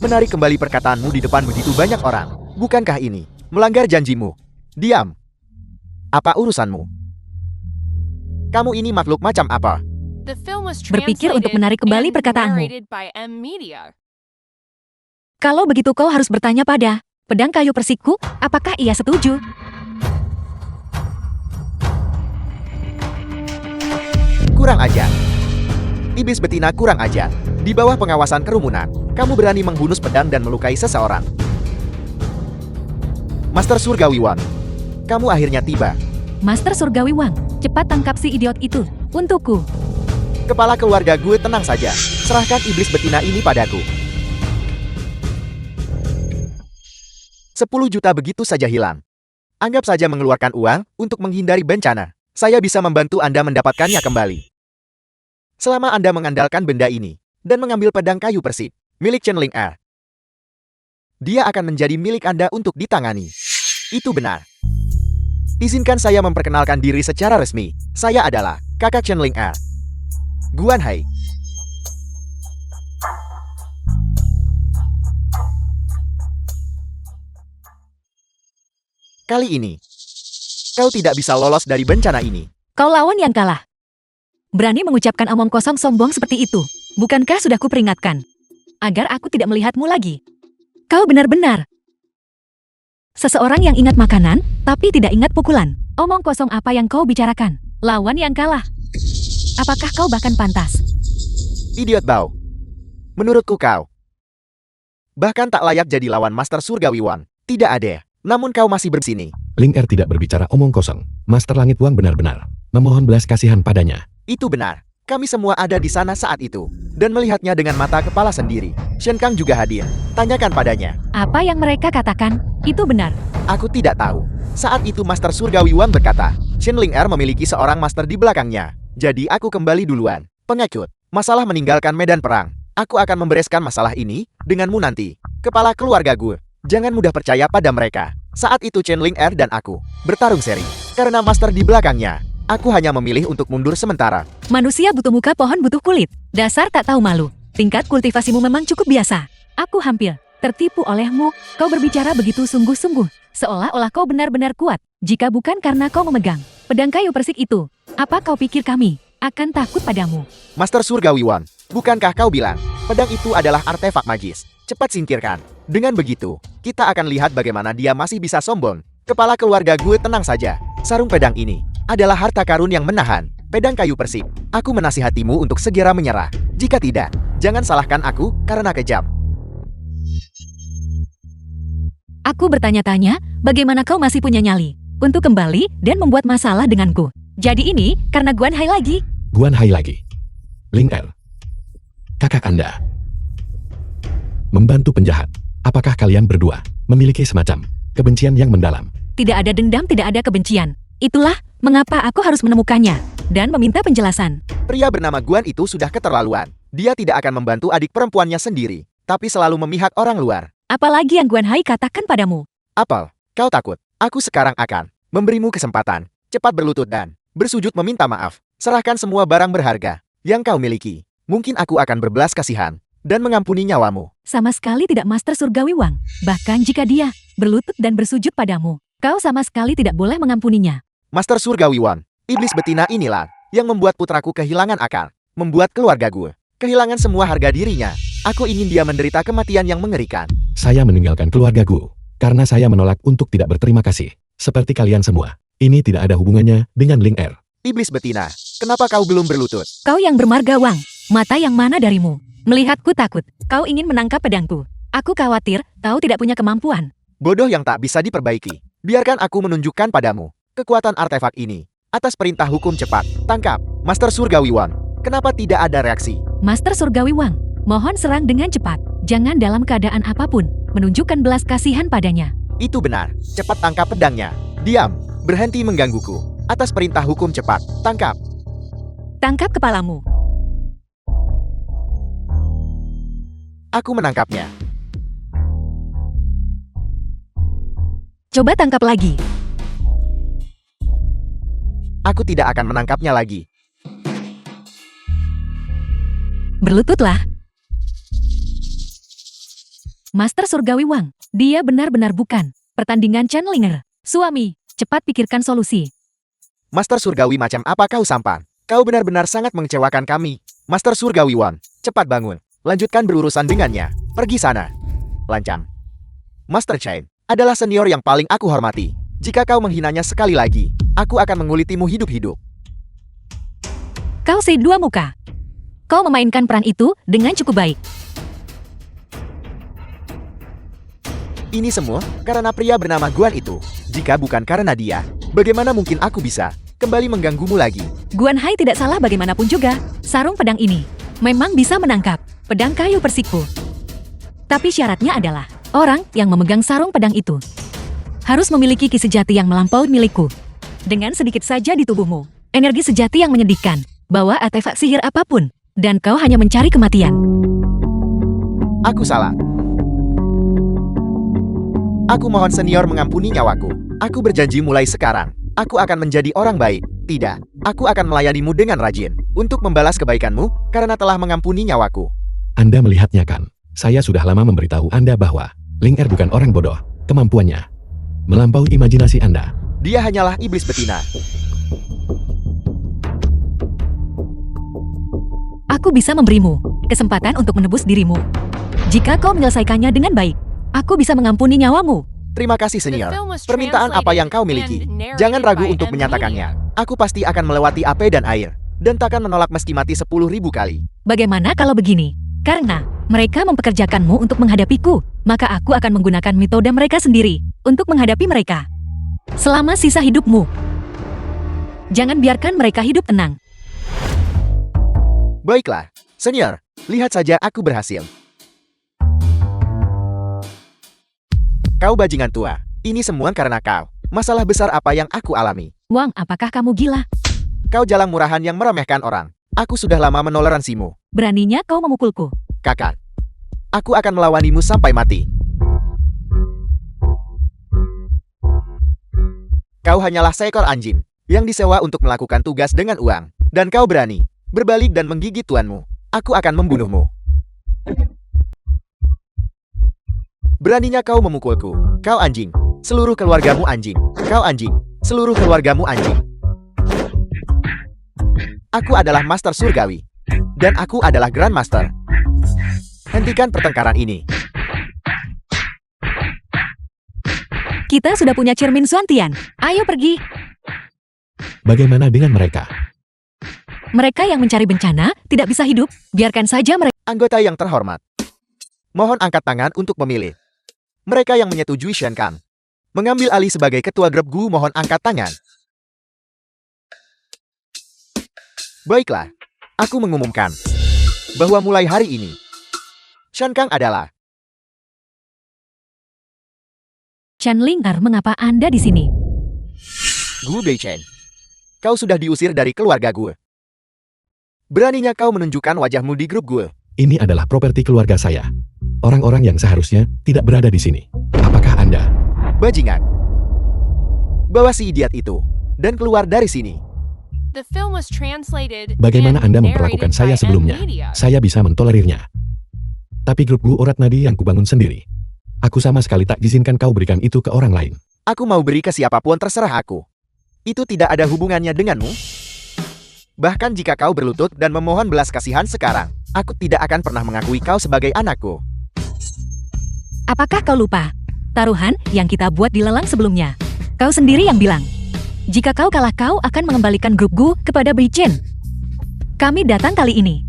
A: menarik kembali perkataanmu di depan begitu banyak orang. Bukankah ini melanggar janjimu? Diam. Apa urusanmu? Kamu ini makhluk macam apa?
D: The film was
C: Berpikir untuk
D: translated
C: menarik kembali
D: and
C: perkataanmu.
D: narrated by M Media.
C: Kalau begitu kau harus bertanya pada pedang kayu persikku, apakah ia setuju?
A: Kurang ajar. Iblis betina kurang ajar. Di bawah pengawasan kerumunan, kamu berani menghunus pedang dan melukai seseorang. Master Surgawi Wang, kamu akhirnya tiba.
C: Master Surgawi Wang, cepat tangkap si idiot itu. Untukku.
A: Kepala keluarga gue tenang saja. Serahkan iblis betina ini padaku. 10 juta begitu saja hilang. Anggap saja mengeluarkan uang untuk menghindari bencana. Saya bisa membantu Anda mendapatkannya kembali. Selama Anda mengandalkan benda ini dan mengambil pedang kayu persik milik Chen Ling Er, dia akan menjadi milik Anda untuk ditangani. Itu benar. Izinkan saya memperkenalkan diri secara resmi. Saya adalah kakak Chen Ling Er, Guan Hai. Kali ini, kau tidak bisa lolos dari bencana ini.
C: Kau lawan yang kalah. Berani mengucapkan omong kosong sombong seperti itu. Bukankah sudah kuperingatkan agar aku tidak melihatmu lagi? Kau benar-benar seseorang yang ingat makanan, tapi tidak ingat pukulan. Omong kosong apa yang kau bicarakan? Lawan yang kalah. Apakah kau bahkan pantas?
A: Idiot Bao. Menurutku kau bahkan tak layak jadi lawan Master Surgawi Wang. Tidak ada. Namun kau masih bersini.
B: Ling Er tidak berbicara omong kosong. Master Langit Wang benar-benar memohon belas kasihan padanya.
A: Itu benar. Kami semua ada di sana saat itu dan melihatnya dengan mata kepala sendiri. Shen Kang juga hadir. Tanyakan padanya.
C: Apa yang mereka katakan, itu benar.
A: Aku tidak tahu. Saat itu Master Surgawi Wang berkata, Shen Ling Er memiliki seorang master di belakangnya. Jadi aku kembali duluan. Pengecut. Masalah meninggalkan medan perang. Aku akan membereskan masalah ini denganmu nanti. Kepala keluarga gue. Jangan mudah percaya pada mereka. Saat itu Chen Ling Er dan aku bertarung seri. Karena master di belakangnya, aku hanya memilih untuk mundur sementara.
C: Manusia butuh muka, pohon butuh kulit. Dasar tak tahu malu. Tingkat kultivasimu memang cukup biasa. Aku hampir tertipu olehmu. Kau berbicara begitu sungguh-sungguh, seolah-olah kau benar-benar kuat. Jika bukan karena kau memegang pedang kayu persik itu, apa kau pikir kami akan takut padamu?
A: Master Surgawi Wang, bukankah kau bilang pedang itu adalah artefak magis? cepat singkirkan. Dengan begitu, kita akan lihat bagaimana dia masih bisa sombong. Kepala keluarga gue tenang saja. Sarung pedang ini adalah harta karun yang menahan. Pedang kayu persib. Aku menasihatimu untuk segera menyerah. Jika tidak, jangan salahkan aku karena kejam.
C: Aku bertanya-tanya, bagaimana kau masih punya nyali untuk kembali dan membuat masalah denganku. Jadi ini karena Guan Hai lagi.
B: Guan Hai lagi. Ling Er. Kakak Anda. Membantu penjahat. Apakah kalian berdua memiliki semacam kebencian yang mendalam?
C: Tidak ada dendam, tidak ada kebencian. Itulah mengapa aku harus menemukannya dan meminta penjelasan.
A: Pria bernama Guan itu sudah keterlaluan. Dia tidak akan membantu adik perempuannya sendiri, tapi selalu memihak orang luar.
C: Apalagi yang Guan Hai katakan padamu.
A: Apel, kau takut? Aku sekarang akan memberimu kesempatan. Cepat berlutut dan bersujud meminta maaf. Serahkan semua barang berharga yang kau miliki. Mungkin aku akan berbelas kasihan dan mengampuni nyawamu.
C: Sama sekali tidak Master Surgawi Wang. Bahkan jika dia berlutut dan bersujud padamu, kau sama sekali tidak boleh mengampuninya.
A: Master Surgawi Wang, iblis betina inilah yang membuat putraku kehilangan akal. Membuat keluarga gue kehilangan semua harga dirinya. Aku ingin dia menderita kematian yang mengerikan.
B: Saya meninggalkan keluargaku karena saya menolak untuk tidak berterima kasih. Seperti kalian semua. Ini tidak ada hubungannya dengan Ling Er.
A: Iblis betina, kenapa kau belum berlutut?
C: Kau yang bermarga Wang, mata yang mana darimu? Melihatku takut, kau ingin menangkap pedangku. Aku khawatir, kau tidak punya kemampuan.
A: Bodoh yang tak bisa diperbaiki. Biarkan aku menunjukkan padamu kekuatan artefak ini. Atas perintah hukum cepat, tangkap Master Surgawi Wang. Kenapa tidak ada reaksi?
C: Master Surgawi Wang, mohon serang dengan cepat. Jangan dalam keadaan apapun menunjukkan belas kasihan padanya.
A: Itu benar. Cepat tangkap pedangnya. Diam. Berhenti menggangguku. Atas perintah hukum cepat, tangkap.
C: Tangkap kepalamu.
A: Aku menangkapnya.
C: Coba tangkap lagi.
A: Aku tidak akan menangkapnya lagi.
C: Berlututlah. Master Surgawi Wang, dia benar-benar bukan pertandingan Chandlinger. Suami, cepat pikirkan solusi.
A: Master Surgawi macam apa kau sampan? Kau benar-benar sangat mengecewakan kami. Master Surgawi Wang, cepat bangun. Lanjutkan berurusan dengannya. Pergi sana. Lancang. Master Chain adalah senior yang paling aku hormati. Jika kau menghinanya sekali lagi, aku akan mengulitimu hidup-hidup.
C: Kau si dua muka. Kau memainkan peran itu dengan cukup baik.
A: Ini semua karena pria bernama Guan itu. Jika bukan karena dia, bagaimana mungkin aku bisa kembali mengganggumu lagi?
C: Guan Hai tidak salah bagaimanapun juga. Sarung pedang ini memang bisa menangkap pedang kayu persikku. Tapi syaratnya adalah orang yang memegang sarung pedang itu harus memiliki ki sejati yang melampaui milikku. Dengan sedikit saja di tubuhmu, energi sejati yang menyedihkan, bawa artefak sihir apapun, dan kau hanya mencari kematian.
A: Aku salah. Aku mohon senior mengampuni nyawaku. Aku berjanji mulai sekarang, aku akan menjadi orang baik. Tidak, aku akan melayanimu dengan rajin untuk membalas kebaikanmu karena telah mengampuni nyawaku.
B: Anda melihatnya kan? Saya sudah lama memberitahu Anda bahwa Ling Er bukan orang bodoh. Kemampuannya melampaui imajinasi Anda.
A: Dia hanyalah iblis betina.
C: Aku bisa memberimu kesempatan untuk menebus dirimu. Jika kau menyelesaikannya dengan baik, aku bisa mengampuni nyawamu.
A: Terima kasih senior. Permintaan apa yang kau miliki? Jangan ragu untuk menyatakannya. Aku pasti akan melewati api dan air, dan takkan menolak meski mati 10.000 kali.
C: Bagaimana kalau begini? Karena mereka mempekerjakanmu untuk menghadapiku, maka aku akan menggunakan metode mereka sendiri untuk menghadapi mereka. Selama sisa hidupmu, jangan biarkan mereka hidup tenang.
A: Baiklah, senior. Lihat saja aku berhasil. Kau bajingan tua. Ini semua karena kau. Masalah besar apa yang aku alami?
C: Wang, apakah kamu gila?
A: Kau jalang murahan yang meremehkan orang. Aku sudah lama menoleransimu.
C: Beraninya kau memukulku.
A: Kakak, aku akan melawanimu sampai mati. Kau hanyalah seekor anjing yang disewa untuk melakukan tugas dengan uang. Dan kau berani berbalik dan menggigit tuanmu. Aku akan membunuhmu. Beraninya kau memukulku. Kau anjing. Seluruh keluargamu anjing. Kau anjing. Seluruh keluargamu anjing. Aku adalah Master Surgawi. Dan aku adalah Grand Master. Hentikan pertengkaran ini.
C: Kita sudah punya cermin Suantian. Ayo pergi.
B: Bagaimana dengan mereka?
C: Mereka yang mencari bencana tidak bisa hidup. Biarkan saja mereka.
A: Anggota yang terhormat, mohon angkat tangan untuk memilih. Mereka yang menyetujui Shen Kang mengambil alih sebagai ketua grup Gu mohon angkat tangan. Baiklah, aku mengumumkan bahwa mulai hari ini, Shen Kang adalah
C: Chen Ling'er, mengapa Anda di sini?
A: Gu Beichen. Kau sudah diusir dari keluarga gue. Beraninya kau menunjukkan wajahmu di grup gue.
B: Ini adalah properti keluarga saya. Orang-orang yang seharusnya tidak berada di sini. Apakah Anda?
A: Bajingan. Bawa si idiot itu dan keluar dari sini.
D: The film was translated
B: Bagaimana
D: and
B: Anda memperlakukan
D: narrated
B: saya
D: by
B: sebelumnya?
D: M-Media.
B: Saya bisa mentolerirnya. Tapi grup Gu Orat Nadi yang kubangun sendiri. Aku sama sekali tak izinkan kau berikan itu ke orang lain.
A: Aku mau beri ke siapapun terserah aku. Itu tidak ada hubungannya denganmu. Bahkan jika kau berlutut dan memohon belas kasihan sekarang, aku tidak akan pernah mengakui kau sebagai anakku.
C: Apakah kau lupa? Taruhan yang kita buat di lelang sebelumnya. Kau sendiri yang bilang. Jika kau kalah, kau akan mengembalikan grup Gu kepada Beichen. Kami datang kali ini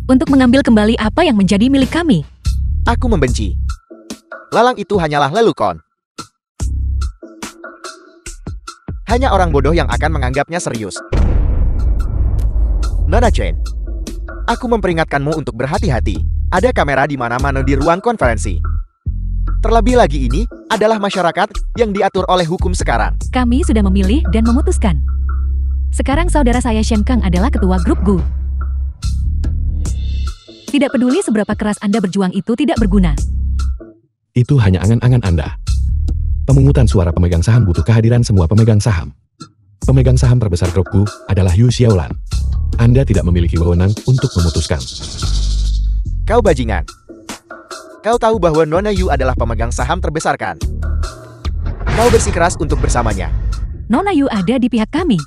C: untuk mengambil kembali apa yang menjadi milik kami.
A: Aku membenci. Lalang itu hanyalah lelukon. Hanya orang bodoh yang akan menganggapnya serius. Nona Chen, aku memperingatkanmu untuk berhati-hati. Ada kamera di mana-mana di ruang konferensi. Terlebih lagi ini adalah masyarakat yang diatur oleh hukum sekarang.
C: Kami sudah memilih dan memutuskan. Sekarang saudara saya Shen Kang adalah ketua grup Gu. Tidak peduli seberapa keras Anda berjuang, itu tidak berguna.
B: Itu hanya angan-angan Anda. Pemungutan suara pemegang saham butuh kehadiran semua pemegang saham. Pemegang saham terbesar grup Gu adalah Yu Xiaolan. Anda tidak memiliki wewenang untuk memutuskan.
A: Kau bajingan. Kau tahu bahwa Nona Yu adalah pemegang saham terbesar kan? Kau bersikeras untuk bersamanya.
C: Nona Yu ada di pihak kami.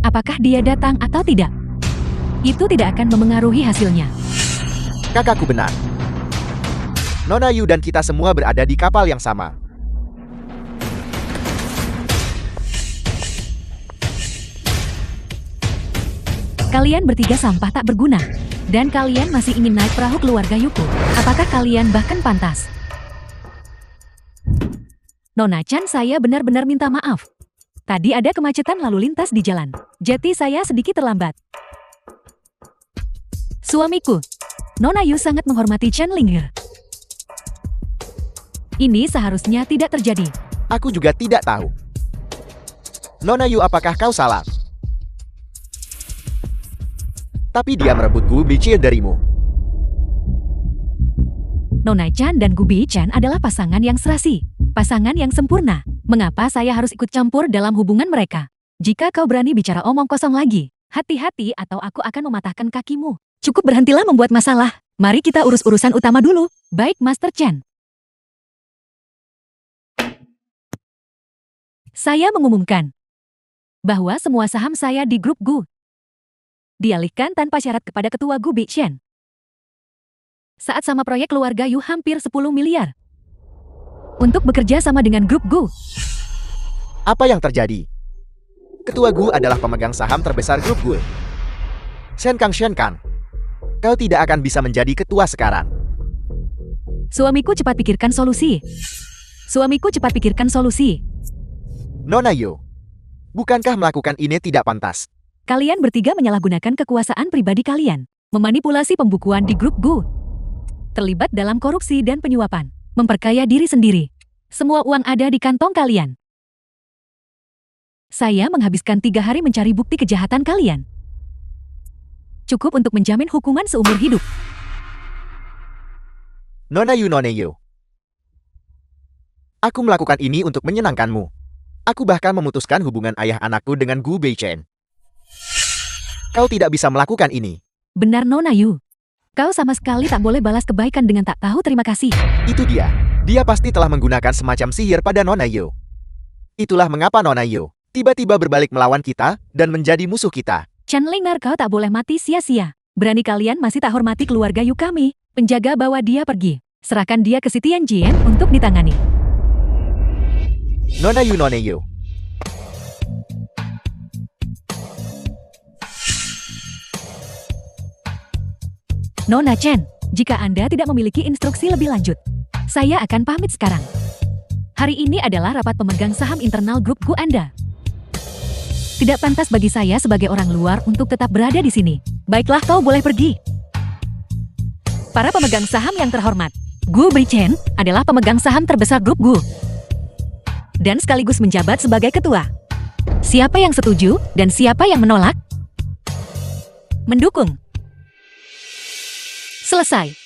C: Apakah dia datang atau tidak? Itu tidak akan memengaruhi hasilnya.
A: Kakakku benar. Nona Yu dan kita semua berada di kapal yang sama.
C: Kalian bertiga sampah tak berguna. Dan kalian masih ingin naik perahu keluarga Yuko. Apakah kalian bahkan pantas? Nona Chan, saya benar-benar minta maaf. Tadi ada kemacetan lalu lintas di jalan. Jadi saya sedikit terlambat. Suamiku, Nona Yu sangat menghormati Chen Ling'er. Ini seharusnya tidak terjadi.
A: Aku juga tidak tahu. Nona Yu, apakah kau salah? Tapi dia merebut Gu Beichen darimu.
C: Nona Chan dan Gu Beichen adalah pasangan yang serasi. Pasangan yang sempurna. Mengapa saya harus ikut campur dalam hubungan mereka? Jika kau berani bicara omong kosong lagi, hati-hati atau aku akan mematahkan kakimu. Cukup, berhentilah membuat masalah. Mari kita urus urusan utama dulu. Baik, Master Chen. Saya mengumumkan bahwa semua saham saya di grup Gu dialihkan tanpa syarat kepada ketua Gu Beichen. Saat sama proyek keluarga Yu hampir 10 miliar. Untuk bekerja sama dengan grup Gu.
A: Apa yang terjadi? Ketua Gu adalah pemegang saham terbesar grup gue. Shen Kang, kau tidak akan bisa menjadi ketua sekarang.
C: Suamiku, cepat pikirkan solusi. Suamiku, cepat pikirkan solusi.
A: Nona Yu, bukankah melakukan ini tidak pantas?
C: Kalian bertiga menyalahgunakan kekuasaan pribadi kalian, memanipulasi pembukuan di grup Gu, terlibat dalam korupsi dan penyuapan, memperkaya diri sendiri. Semua uang ada di kantong kalian. Saya menghabiskan 3 hari mencari bukti kejahatan kalian. Cukup untuk menjamin hukuman seumur hidup.
A: Nona Yu. Aku melakukan ini untuk menyenangkanmu. Aku bahkan memutuskan hubungan ayah anakku dengan Gu Beichen. Kau tidak bisa melakukan ini.
C: Benar, Nona Yu. Kau sama sekali tak boleh balas kebaikan dengan tak tahu terima kasih.
A: Itu dia. Dia pasti telah menggunakan semacam sihir pada Nona Yu. Itulah mengapa Nona Yu tiba-tiba berbalik melawan kita dan menjadi musuh kita.
C: Chen Ling'er, kau tak boleh mati sia-sia. Berani kalian masih tak hormati keluarga Yu kami. Penjaga bawa dia pergi. Serahkan dia ke si Tianjian untuk ditangani.
A: Nona Yu.
C: Nona Chen, jika Anda tidak memiliki instruksi lebih lanjut, saya akan pamit sekarang. Hari ini adalah rapat pemegang saham internal grup Gu Anda. Tidak pantas bagi saya sebagai orang luar untuk tetap berada di sini. Baiklah, kau boleh pergi. Para pemegang saham yang terhormat, Gu Beichen adalah pemegang saham terbesar grup Gu dan sekaligus menjabat sebagai ketua. Siapa yang setuju dan siapa yang menolak? Mendukung. Selesai.